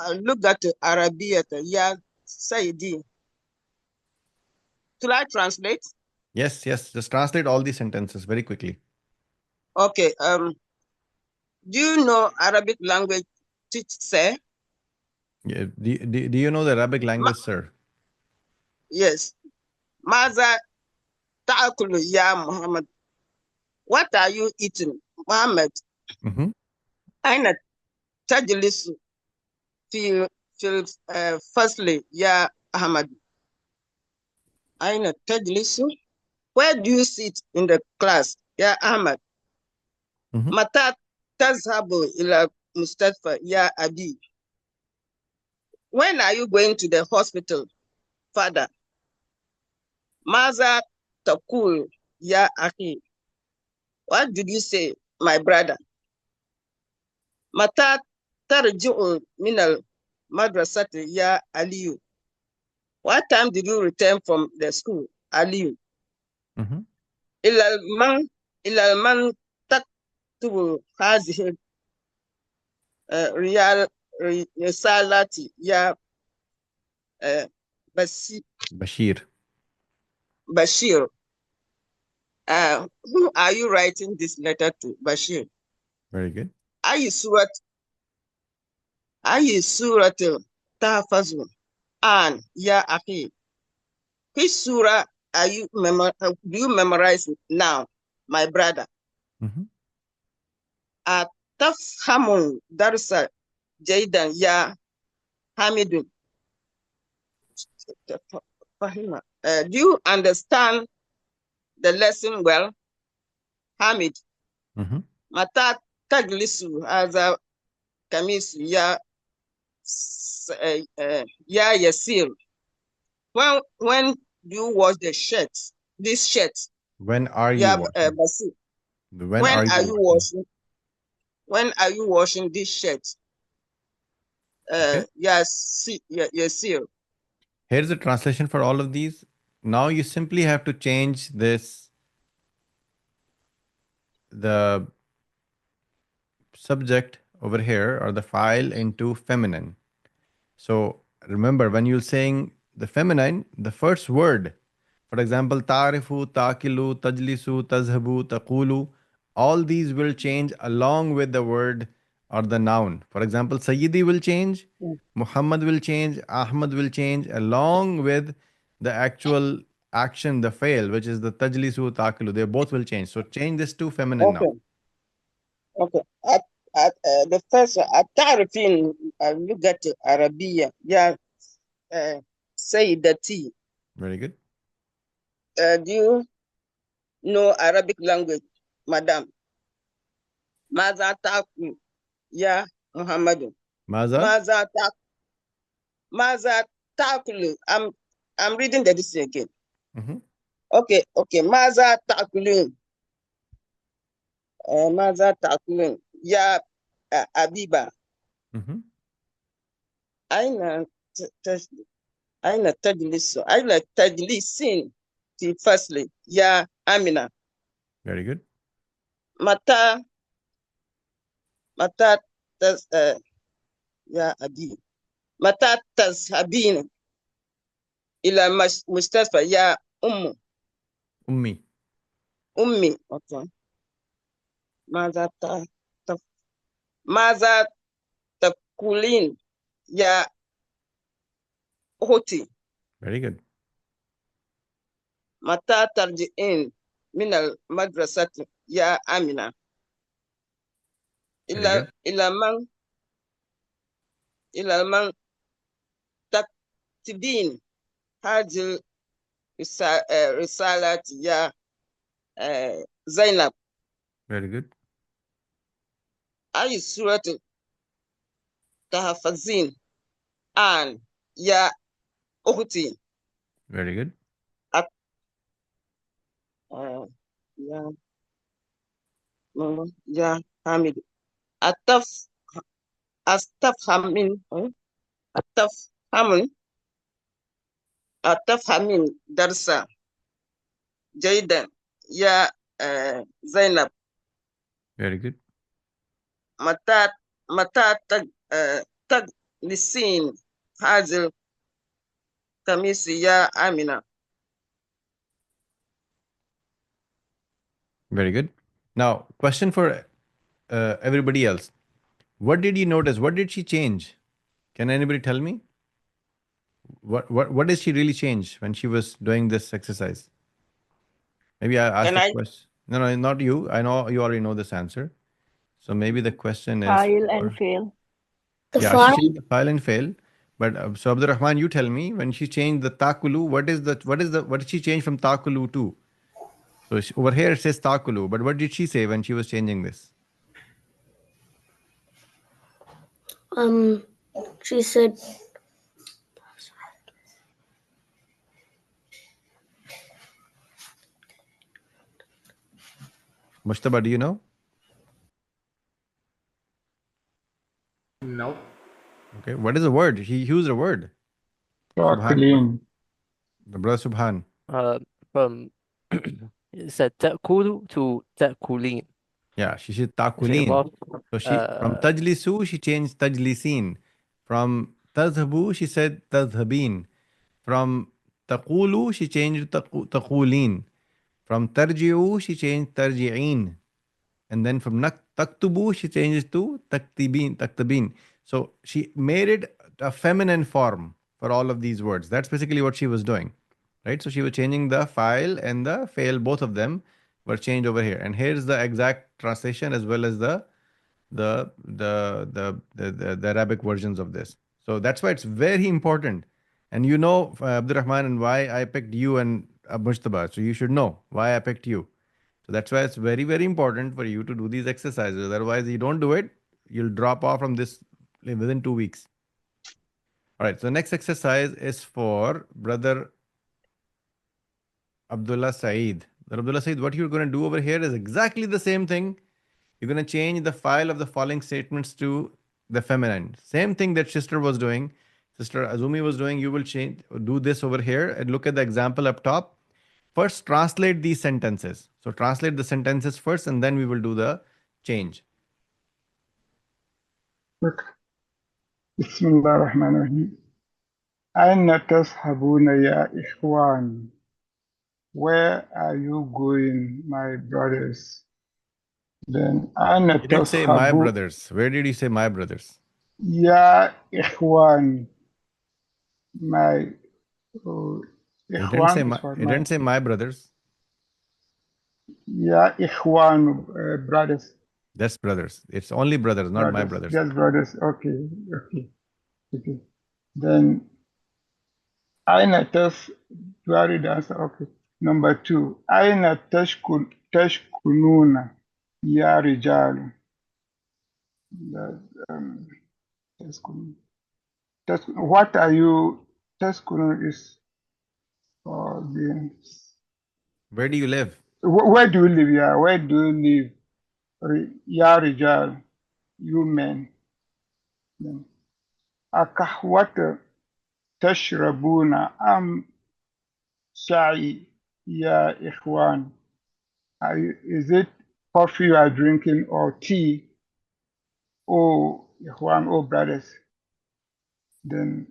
اللغة العربية يا سيدي. Should I translate? Yes. Just translate all these sentences very quickly. Okay. Do you know Arabic language, teacher? Yeah. Do you know the Arabic language, sir? Yes. ماذا تأكل يا محمد? What are you eating, Muhammad? Mm-hmm. أين تجلس في firstly يا أحمد? أين تجلس? Where do you sit in the class, يا أحمد? Mm-hmm. متى تذهب إلى المستشفى يا أبي? When are you going to the hospital, father? ماذا تقول يا أخي? What did you say, my brother? متى ترجع من المدرسة يا علي? What time did you return from the school, علي? Mm-hmm. إلى من تكتب هذه رسالة يا Bashir. Bashir? Who are you writing this letter to, Bashir? Very good. أي سورة تحفظ an يا أخي? Which surah are you do you memorize now, my brother? Mm-hmm. أتفهم درس جيدا يا حميد? Do you understand the lesson well, Hamid? Mm-hmm. متى تجلس هذا قميص يا يسير? When do you wash the shirts? This shirt. When are you Yeah, washing? Basir. When are you washing? When are you washing this shirt? Okay. Yes, Yasir. Here's the translation for all of these. Now you simply have to change the subject over here or the file into feminine. So remember, when you're saying the feminine, the first word, for example, tarifu, takilu, tajlisu, tazhabu, taqulu, all these will change along with the word or the noun. For example, Sayyidi will change, Muhammad will change, Ahmad will change along with the actual action, the fail, which is the tajlisu, takilu. They both will change. So change this to feminine now. Okay. The first التعرفين اللغة العربية يا سيدتي. Very good. Do you know Arabic language, madam? ماذا تأكل يا محمد? Maza? ماذا ta'kulu. I'm reading the this again. Mm-hmm. Okay. Maza ta'kulun. Maza ta'kulun. Ya Abiba. Mm-hmm. Aina Aina tajlisu. Aina tajlisin. Firstly, Ya Amina. Very good. Mata tas Ya Abi. Mata tashabin ila mustasfa ya Ummi. ummi. Okay. Maza ta Maza takulin ya ukhti. Very good. Mata tarji'in min al madrasati ya Amina. Very good. Ila man taktibin هذه رسالة يا Zainab. Very good. أي سورة تحفظين an ya أختي. Very good. At, uh, ya ya Hamid. Ataf Astafhamin Atafhamin Atafhamin darsa جيدا يا Zainab. Very good. متى متى تجلسين هذا القميص يا آمنة. Very good. Now, question for everybody else. What did you notice? What did she change? Can anybody tell me? What did she really change when she was doing this exercise? Maybe I asked Can the I? question. No, not you. I know you already know this answer. So maybe the question is File and for, fail. yeah, she changed the file and fail. But so Abdul Rahman, you tell me when she changed the takulu, what did she change from takulu to? So over here it says takulu, but what did she say when she was changing this? She said Mushtaba, do you know? No. Okay, what is the word? He used a word. Subhan. Clean. The brother Subhan. From it said ta'kulu to ta'kulin. Yeah, she said Is it takulin. above? So she from tajlisu she changed tajlisin. From tadhhabu she said tadhhabin. From taqulu she changed taqulin. From tarji'u she changed tarji'in. And then from taktubu she changed to taktabin. So she made it a feminine form for all of these words. That's basically what she was doing. Right? So she was changing the file and the fail, both of them were changed over here. And here's the exact translation as well as the Arabic versions of this. So that's why it's very important. And you know, Abdurrahman, and why I picked you and Mujtaba. So you should know why I picked you. So that's why it's very, very important for you to do these exercises. Otherwise, you don't do it, you'll drop off from this within 2 weeks. All right. So next exercise is for brother Abdullah Saeed. Brother Abdullah Saeed, what you're going to do over here is exactly the same thing. You're going to change the file of the following statements to the feminine. Same thing that sister was doing. Sister Azumi was doing. You will do this over here and look at the example up top. First, translate these sentences. So translate the sentences first, and then we will do the change. بسم الله الرحمن الرحيم. أين تذهبون يا إخوان? Where are you going, my brothers? Then أين You didn't say my تذهبون brothers. Where did you say my brothers? يا إخوان? My You didn't say إخوان is my. for You my didn't say my brothers. يا إخوان, brothers. That's brothers. It's only brothers, not my Brothers. brothers. Just brothers. Okay. Then أين do I read the answer? Okay. Number 2. أين تشكنون يا رجال? That, تسكن. What are you Taskunun is for the. Where do you live? Where do you live? Yeah, where do you live? Ya Rijal, you men. Then, Akahwata tashrabuna am sha'i ya ikhwan. Is it coffee you are drinking or tea? Oh, ikhwan, oh brothers. Then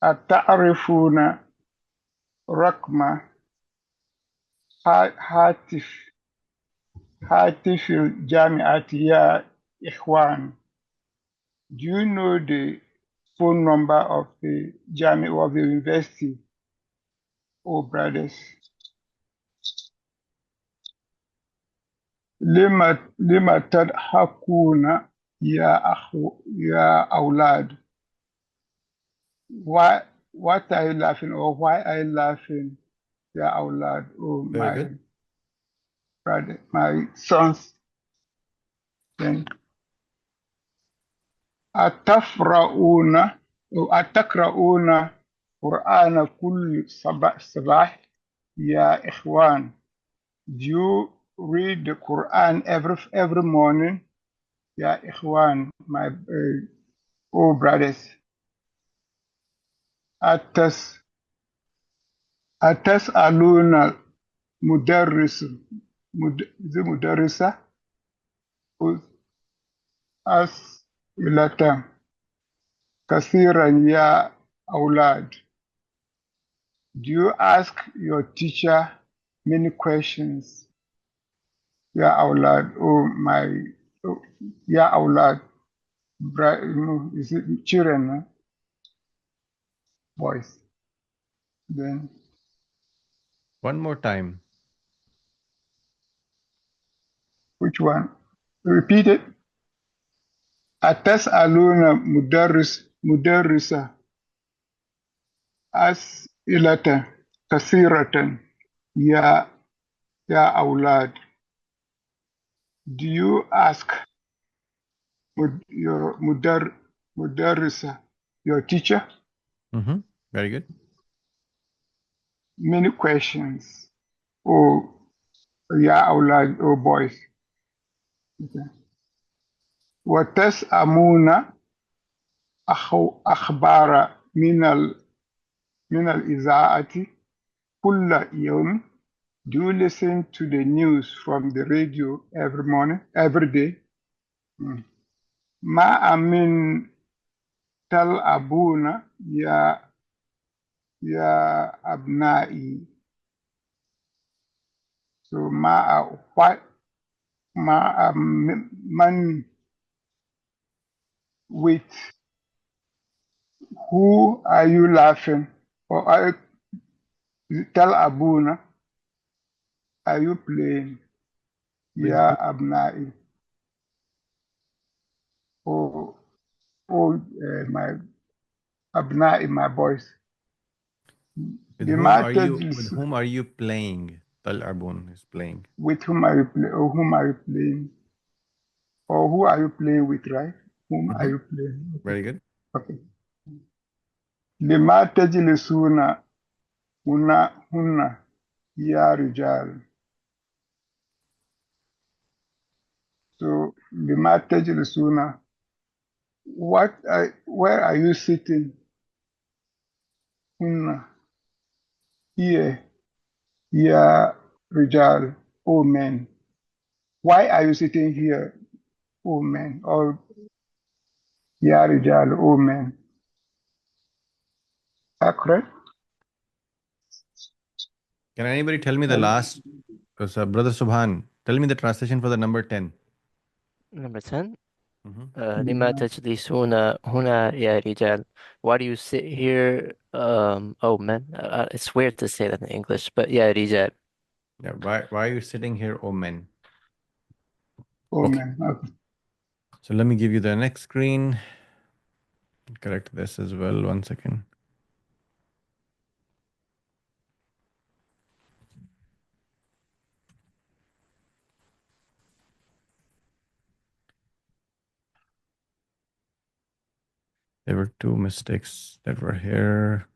Ata'rifuna rakma hatif hatif jami'ati ya ikhwan. Do you know the phone number of the Jami of the university, oh brothers? لما تضحكون يا أولاد? Why, what are you laughing, or why are you laughing, يا أولاد? Oh Very my good. brother, my sons. Then أتفرؤون أو أتقرؤون قرآن كل صباح يا إخوان? Do you read the Quran every morning? Ya Ikhwan, my oh brothers. Atas Atas aluna mudarris the mudarrisa as ilata kasiran ya aulad. Do you ask your teacher many questions? Ya aulad, oh my, oh, ya aulad, is it children, no? Boys? Then One more time. which one? Repeat it. Atas aluna mudarrisa أسئلة كثيرة يا أولاد. Do you ask your mudarrisa, your teacher, Mm-hmm. Very good. many questions? Oh, يا أولاد, oh boys. Okay. وتسأمون أخبار من الإذاعة كل يوم. Do you listen to the news from the radio every morning, every day? Hmm. ما أمن تلعبون يا أبنائي. So what man with who are you laughing? Or تلعبون, are you playing? With who? يا أبنائي. Oh, my أبنائي, my boys. لما With تجلس, whom are you playing? Tal Arbun is playing. with whom are you playing? Or whom are you playing? Or who are you playing with, right? Whom are Mm-hmm. you playing? Okay. Very good. Okay. لما تجلسون هنا يا رجال. So لما تجلسون, where are you sitting? هنا, here, يا رجال, oh men. Why are you sitting here, oh men? Or يا رجال, oh men. Correct? Can anybody tell me the last? Brother Subhan, tell me the translation for the number 10. Number 10. Mm-hmm. لما تجلسون هنا يا رجال? Why do you sit here? Oh man, it's weird to say that in English, but yeah, رجال. Yeah. Why are you sitting here, O men? Oh Okay. men. Okay. So let me give you the next screen. Correct this as well. 1 second. There were two mistakes that were here.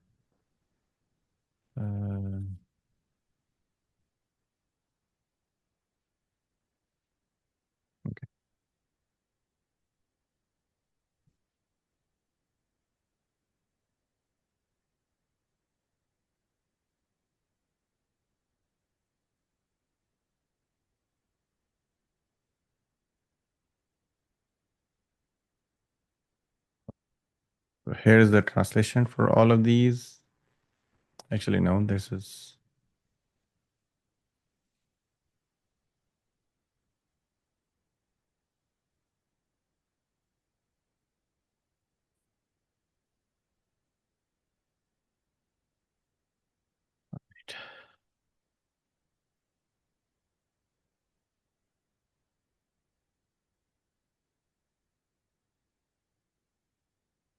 Okay. So here's the translation for all of these. Actually, no, this is.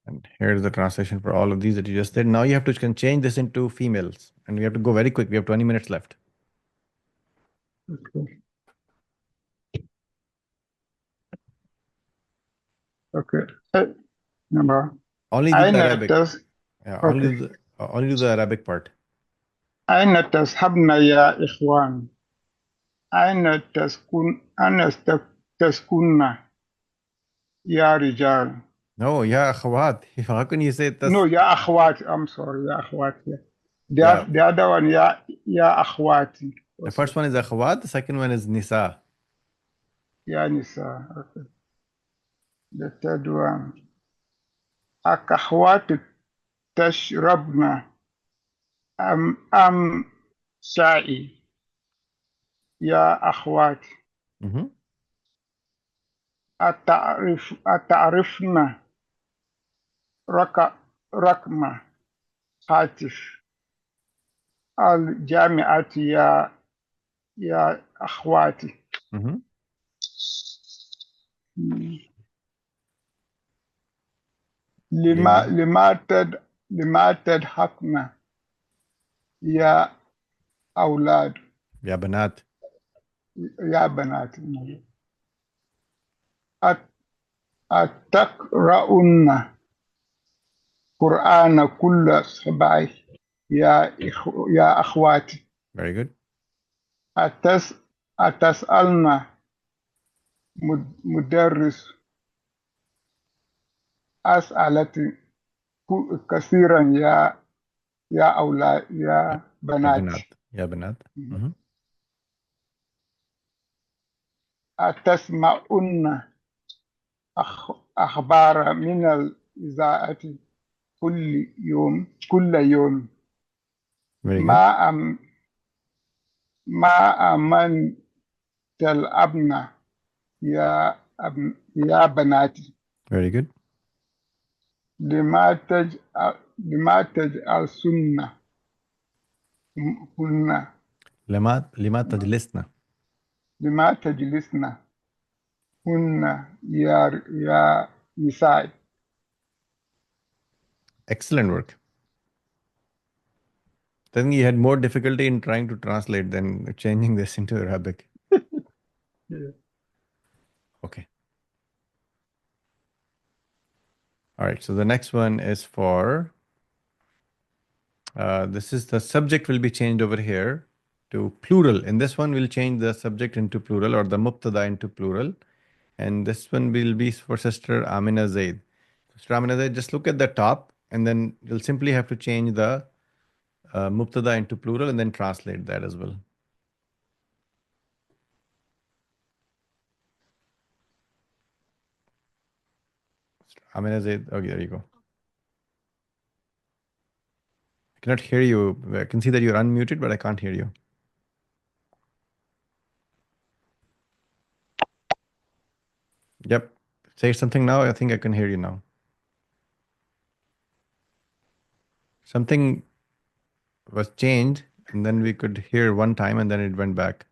And here's the translation for all of these that you just did. Now you have to change this into females. And we have to go very quick. We have 20 minutes left. Okay. Okay. Number. Only do the Arabic. Yeah, Okay. only do the Arabic part. أين تذهبن يا إخوان؟ أين تسكن يا رجال؟ No, yeah, akhawat. How can you say this? No, يا أخوات. I'm sorry, يا أخوات. Yeah. The other one, يا أخواتي. The first one is akhawat. The second one is nisa. يا نساء. Okay. The third one. أخوات تشربن أم شاي؟ يا أخوات. Mm-hmm. أتعرفن رقم هاتف الجامعة يا أخواتي؟ Mm-hmm. لما تضحكن يا أولاد؟ يا بنات. يا بنات. أتقرؤون قرآن كل صباح يا أخواتي؟ Very good. أتسألن مدرس أسئلة كثيرا يا أولاد يا بنات؟ يا بنات. Mm-hmm. أتسمعون أخبار من الإذاعة كل يوم؟ Very good. ما من تلعبن يا بناتي؟ Very good. لما تجلسن هن؟ لما تجلسنا. لما تجلسن هن يا نساء؟ Excellent work. I think you had more difficulty in trying to translate than changing this into Arabic. Yeah. Okay. All right. So the next one is for, this is the subject will be changed over here to plural. In this one, we'll change the subject into plural or the mubtada into plural. And this one will be for Sister Amina Zaid. Sister Amina Zaid, just look at the top and then you'll simply have to change the mubtada into plural and then translate that as well. Amina Zaid, okay, there you go. I cannot hear you. I can see that you're unmuted, but I can't hear you. Yep. Say something now. I think I can hear you now. Something was changed and then we could hear one time and then it went back.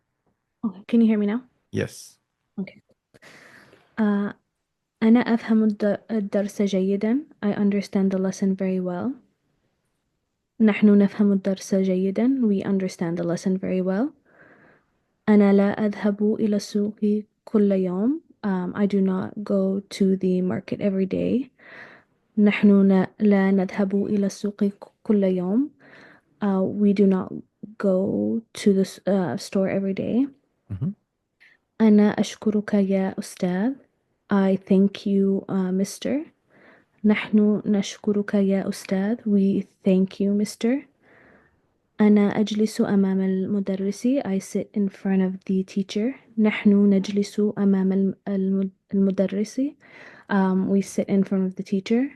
Okay, can you hear me now? Yes. Okay. أنا أفهم الدرس جيدا. I understand the lesson very well. نحن نفهم الدرس جيدا. We understand the lesson very well. أنا لا أذهب إلى السوق كل يوم. I do not go to the market every day. نحن لا نذهب إلى السوق كل يوم. We do not go to the store every day. Mhm. أنا أشكرك يا أستاذ. I thank you, Mr. نحن نشكرك يا أستاذ. We thank you, Mr. أنا أجلس أمام المدرس. I sit in front of the teacher. نحن نجلس أمام المدرس. We sit in front of the teacher.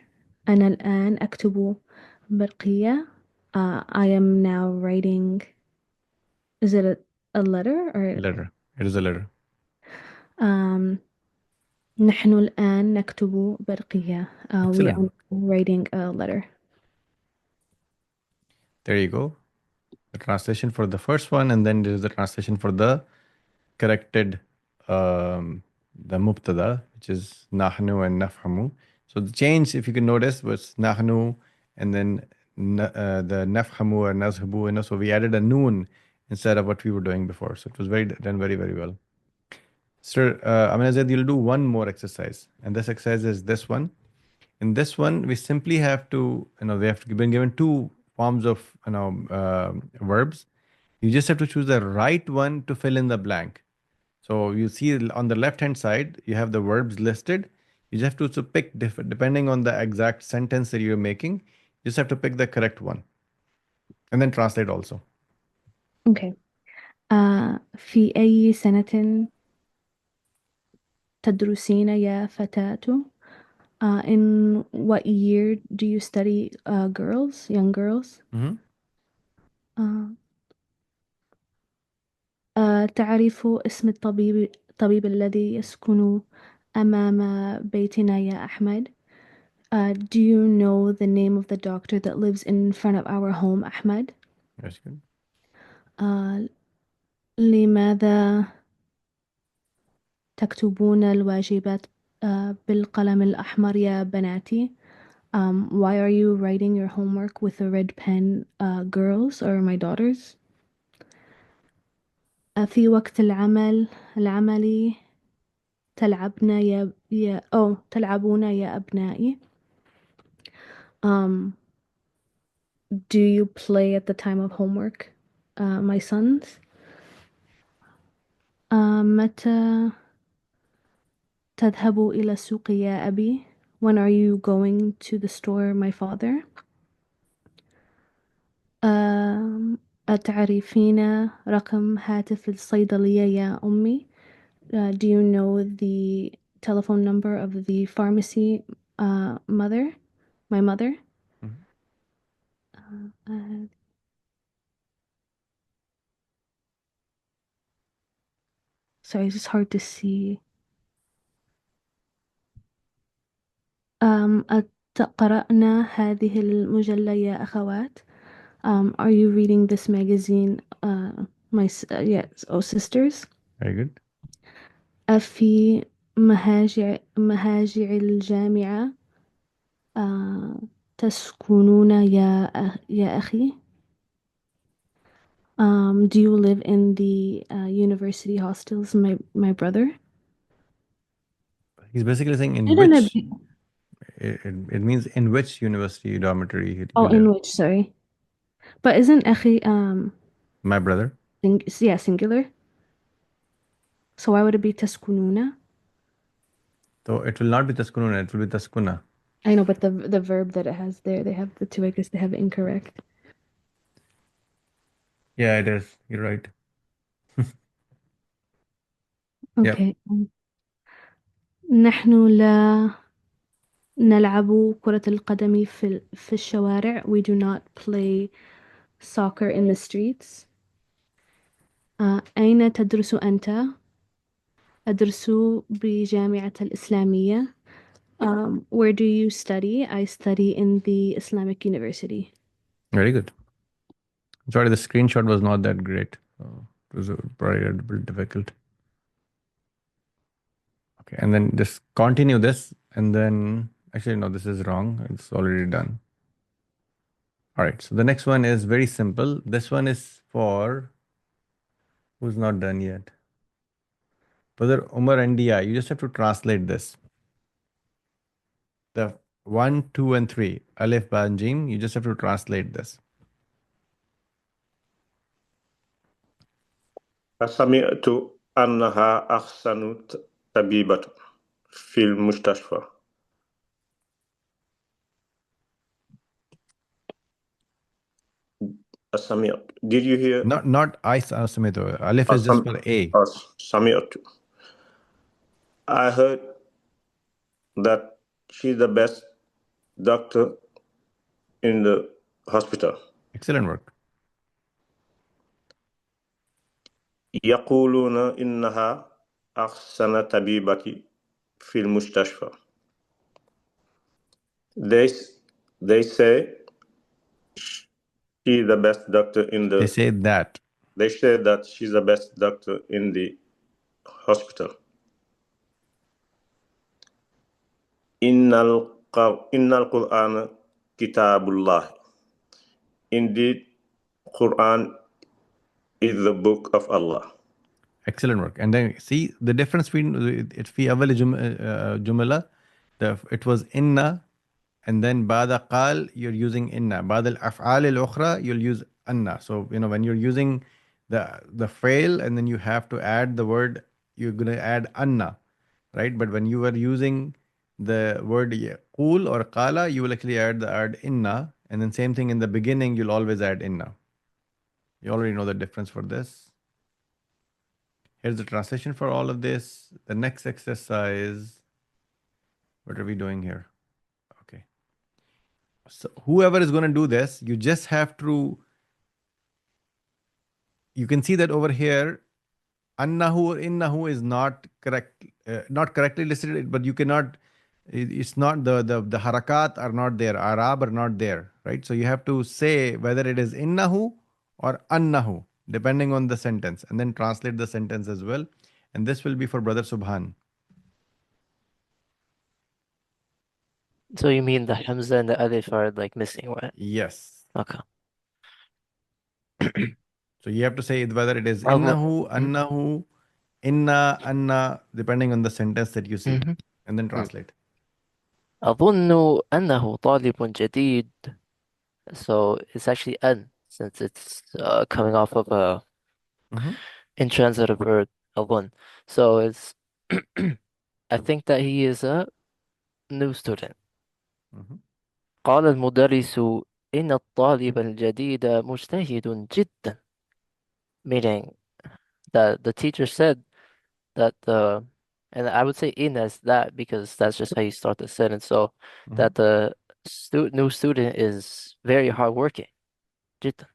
أنا الآن أكتب برقية. I am now writing. Is it a letter or? Letter. It is a letter. Um, نحن الآن نكتب برقية. We Excellent. are writing a letter. There you go. The translation for the first one, and then there is the translation for the corrected the mubtada, which is nahnu and nafhamu. So the change, if you can notice, was nahnu, and then the nafhamu or nazhabu, and so we added a noon instead of what we were doing before. So it was done very, very well. Sir, Amina Zaid, you'll do one more exercise, and this exercise is this one. In this one, we simply have to, we have been given two forms of, verbs. You just have to choose the right one to fill in the blank. So you see on the left hand side, you have the verbs listed. You just have to also pick, depending on the exact sentence that you're making, you just have to pick the correct one and then translate also. Okay. في أي سنة تدرسين يا فتاة? In what year do you study young girls? Mhm. تعرف اسم الطبيب الذي يسكن أمام بيتنا يا أحمد? Do you know the name of the doctor that lives in front of our home, Ahmed? That's good. لماذا تكتبون الواجبات بالقلم الأحمر يا بناتي? Why are you writing your homework with a red pen, girls or my daughters? في وقت العمل تلعبون يا أبنائي. Do you play at the time of homework, my sons? متى تذهب إلى السوق يا أبي? When are you going to the store, my father? أتعرفين رقم هاتف الصيدلية يا أمي? Do you know the telephone number of the pharmacy, my mother? Mhm. Sorry, it's just hard to see. قرأنا هذه المجلة يا أخوات? Are you reading this magazine, yes, sisters? Very good. في مهاجع الجامعة تسكنون يا أخي? Do you live in the university hostels, my brother? He's basically saying in No, no, which, no. it means in which university dormitory you Oh, live. in which, sorry. But isn't أخي, My brother. singular? So why would it be تسكنون? So it will not be taskununa, it will be taskuna. I know, but the verb that it has there, they have the two, I guess they have it incorrect. Yeah, it is. You're right. Yep. Okay. نحن لا نلعب كرة القدم في الشوارع. We do not play soccer in the streets. أين تدرس أنت؟ أدرس بجامعة الإسلامية. Where do you study? I study in the Islamic University. Very good. Sorry, the screenshot was not that great. It was probably a bit difficult. Okay, and then just continue this, and then actually no, this is wrong. It's already done. All right, so the next one is very simple. This one is for who's not done yet. Brother Umar India, you just have to translate this. The 1, 2, and 3. Alif, Ba, and Jim. You just have to translate this. سمعت أنها أحسن طبيبة في المستشفى. سمعت. Did you hear? Not I, Samito. Alif is just for A. سمعت. I heard that she's the best doctor in the hospital. Excellent work. يقولون إنها أحسن طبيبة في المستشفى. They they say she's the best doctor in the. They say that. They say that she's the best doctor in the hospital. إن القرآن كتاب الله. Indeed, Quran is the book of Allah. Excellent work. And then see the difference between it في أول جملة it was inna, and then بعد قال you're using inna. بعد الأفعال الأخرى you'll use anna. So when you're using the fail and then you have to add the word, you're gonna add anna, right? But when you are using the word qul or qala, you will actually add inna, and then same thing in the beginning you'll always add inna. You already know the difference for this. Here's the translation for all of this. The next exercise, what are we doing here? Okay. So whoever is going to do this, you just have to, you can see that over here, annahu or innahu is not correct, not correctly listed, but you cannot, it's not the harakat are not there, arab are not there, right? So you have to say whether it is innahu or annahu, depending on the sentence, and then translate the sentence as well. And this will be for Brother Subhan. So you mean the Hamza and the Alif are like missing, right? Yes. Okay. So you have to say whether it is أظن innahu, annahu, inna, anna, depending on the sentence that you see, Mhm. and then translate. أظن أنه طالب جديد. So it's actually أن, since it's coming off of a Mhm. intransitive verb, أظن. So it's I think that he is a new student. Mhm. قال المدرس إن الطالب الجديد مجتهد جدا. Meaning that the teacher said that and I would say in as that because that's just how you start the sentence. So Mhm. that the new student is very hardworking. جدا.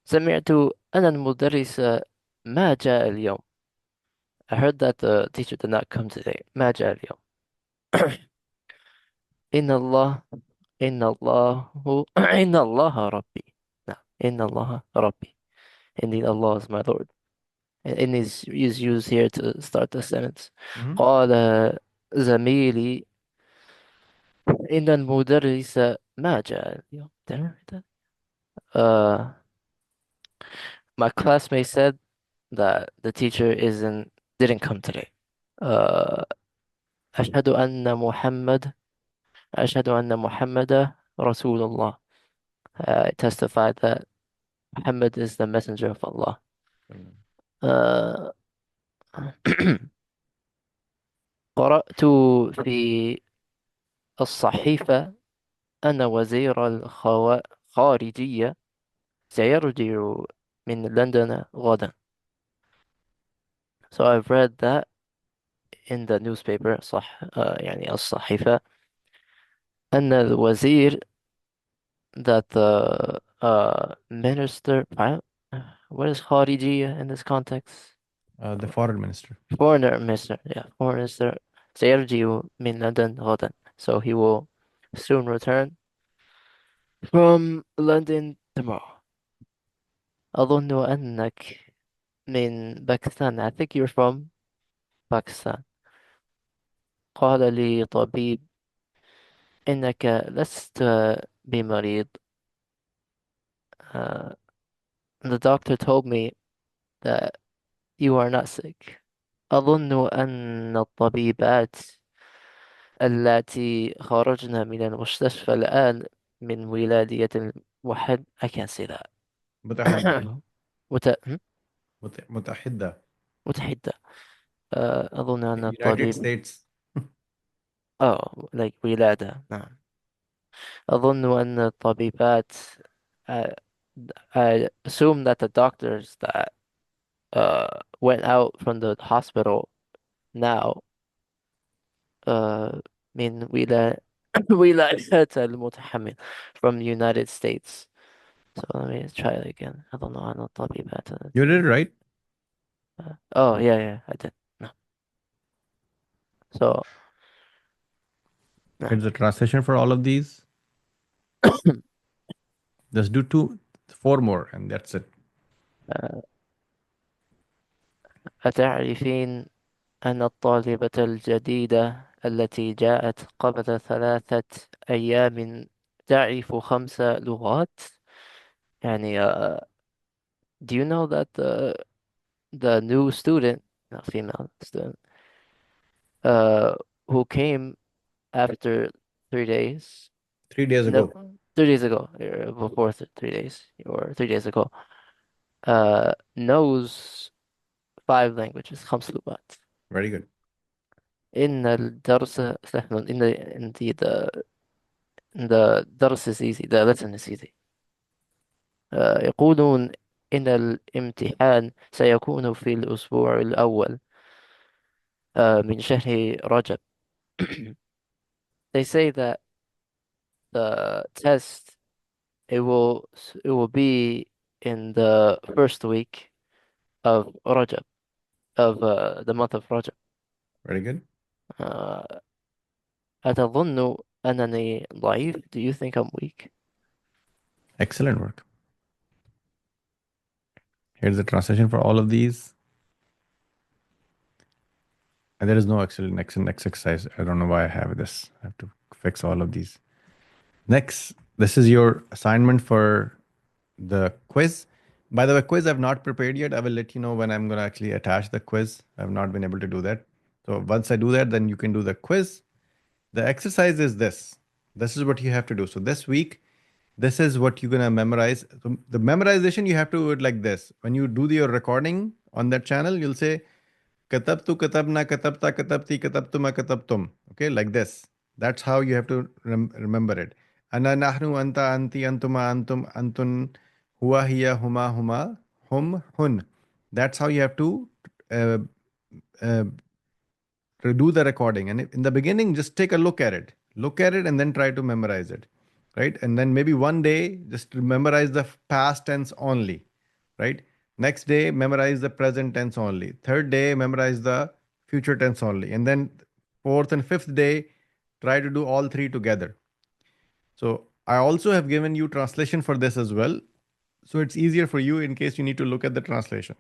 سمعت أن المدرس ما جاء اليوم. I heard that the teacher did not come today. ما جاء اليوم. إن الله إن الله إن الله ربي. No, إن الله ربي. Indeed, Allah is my Lord. And is used here to start the sentence. Mhm. قال زميلي إن المدرس ما جاء اليوم. Did I read that? My classmate said that the teacher didn't come today. Uh, أشهد أن محمد أشهد أن محمد رسول الله. I testified that Muhammad is the messenger of Allah. Uh, قرأت في الصحيفة أن وزير الخارجية سيرجع من لندن غدا. So I've read that in the newspaper يعني الصحيفة أن الوزير that the minister what is خارجية in this context? The foreign minister. Foreign minister, yeah, foreign minister سيرجع من لندن غدا. So he will soon return from London tomorrow. أظن أنك من باكستان. I think you're from Pakistan. قال لي طبيب إنك لست بمريض. Uh, the doctor told me that you are not sick. أظن أن الطبيبات اللاتي خرجن من المستشفى الآن من ولادية واحد. I can't say that. متحدة. مت... متحدة. متحدة. أظن أن United الطبيب States. like ولادة. نعم. أظن أن الطبيبات uh, I assume that the doctors that went out from the hospital now من ولاية المتحمل from the United States. So let me try it again. أظن أن الطبيبات You did it right. oh yeah I did. No. So Here's the translation for all of these. Just do 4 more, and that's it. أتعرفين أن الطالبة الجديدة التي جاءت قبل 3 أيام تعرف 5 لغات؟ يعني do you know that the new student, no, female student, uh, who came after 3 days, 3 days no, ago. 3 days ago, before 3 days, or 3 days ago, knows 5 languages, 5 لغات. Very good. إن الدرس سهل. Indeed, the درس is easy. The lesson is easy. يقولون إن الامتحان سيكون في الأسبوع الأول من شهر رجب. They say that the test it will be in the first week of Rajab, of the month of Rajab. Very good. أتظن أنني ضعيف? Do you think I'm weak? Excellent work. Here's the translation for all of these. And there is no actually next exercise. I don't know why I have this. I have to fix all of these. Next, this is your assignment for the quiz. By the way, quiz I've not prepared yet. I will let you know when I'm going to actually attach the quiz. I've not been able to do that. So once I do that, then you can do the quiz. The exercise is this. This is what you have to do. So this week, this is what you're going to memorize. So the memorization, you have to do it like this. When you do your recording on that channel, you'll say, Katabtu, katabna, katabta, katabti, katabtuma, katabtum. Okay, like this. That's how you have to remember it. Ana, nahnu, anta, anti, antuma, antum, antun, huwa, hiya, huma, huma, hum, hun. That's how you have to uh, uh, do the recording. And in the beginning, just take a look at it. Look at it and then try to memorize it. Right? And then maybe one day, just memorize the past tense only. Right? Next day, memorize the present tense only. Third day, memorize the future tense only. And then fourth and fifth day, try to do all three together. So I also have given you translation for this as well. So it's easier for you in case you need to look at the translation.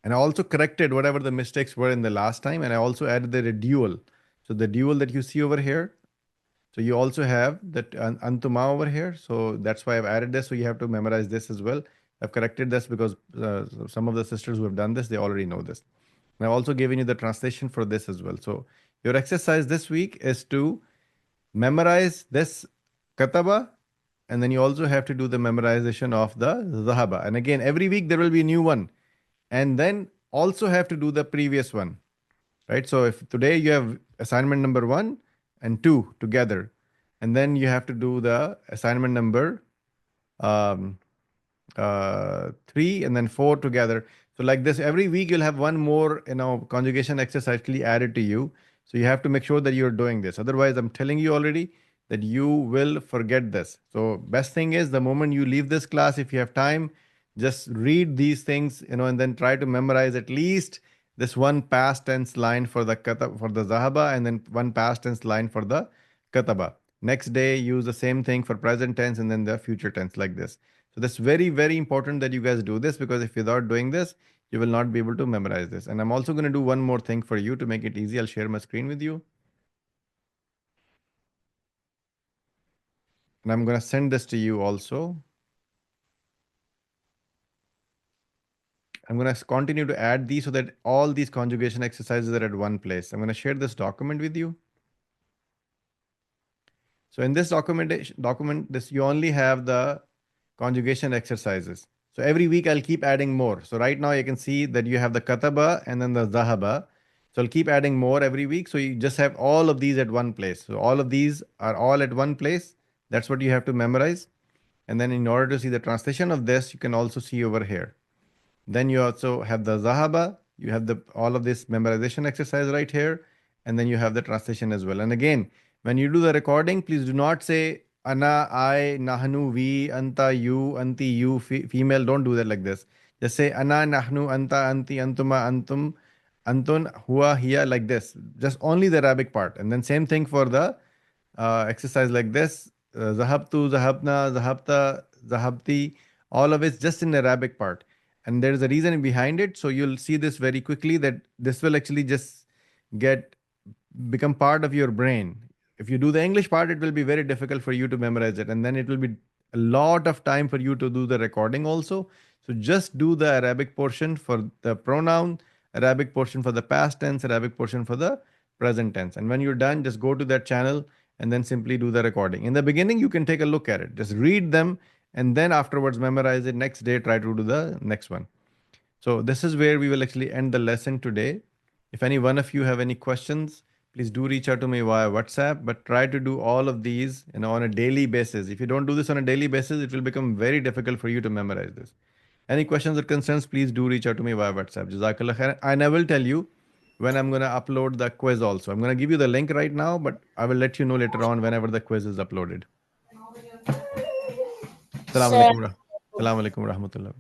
And I also corrected whatever the mistakes were in the last time. And I also added the dual. So the dual that you see over here. So you also have that antuma over here. So that's why I've added this. So you have to memorize this as well. I've corrected this because some of the sisters who have done this, they already know this. And I've also given you the translation for this as well. So your exercise this week is to memorize this kataba, and then you also have to do the memorization of the zahaba. And again, every week there will be a new one. And then also have to do the previous one, right? So if today you have assignment number 1 and 2 together, and then you have to do the assignment number um, 3 and then 4 together. So like this, every week you'll have one more, conjugation exercise actually added to you. So you have to make sure that you're doing this. Otherwise, I'm telling you already that you will forget this. So best thing is the moment you leave this class, if you have time, just read these things, and then try to memorize at least this one past tense line for the for the zahaba, and then one past tense line for the kataba. Next day, use the same thing for present tense and then the future tense like this. So that's very, very important that you guys do this, because if without doing this, you will not be able to memorize this. And I'm also going to do one more thing for you to make it easy. I'll share my screen with you. And I'm going to send this to you also. I'm going to continue to add these so that all these conjugation exercises are at one place. I'm going to share this document with you. So in this document, this you only have the conjugation exercises. So every week I'll keep adding more. So right now you can see that you have the kataba and then the zahaba. So I'll keep adding more every week. So you just have all of these at one place. So all of these are all at one place. That's what you have to memorize. And then in order to see the translation of this, you can also see over here. Then you also have the zahaba, you have the all of this memorization exercise right here, and then you have the translation as well. And again, when you do the recording, please do not say ana, I, nahnu, we, anta, you, anti, you, female. Don't do that like this. Just say ana, nahnu, anta, anti, antuma, antum, antun, hua, hiya, like this. Just only the Arabic part. And then same thing for the exercise like this. Zahabtu, zahabna, zahabta, zahabti, all of it's just in the Arabic part. And there is a reason behind it. So you'll see this very quickly that this will actually just get become part of your brain. If you do the English part, it will be very difficult for you to memorize it. And then it will be a lot of time for you to do the recording also. So just do the Arabic portion for the pronoun, Arabic portion for the past tense, Arabic portion for the present tense. And when you're done, just go to that channel and then simply do the recording. In the beginning, you can take a look at it. Just read them and then afterwards memorize it. Next day, try to do the next one. So this is where we will actually end the lesson today. If any one of you have any questions, please do reach out to me via WhatsApp, but try to do all of these on a daily basis. If you don't do this on a daily basis, it will become very difficult for you to memorize this. Any questions or concerns, please do reach out to me via WhatsApp. Jazakallah khair. And I will tell you when I'm going to upload the quiz also. I'm going to give you the link right now, but I will let you know later on whenever the quiz is uploaded. Assalamu alaikum. Assalamu alaikum wa rahmatullah.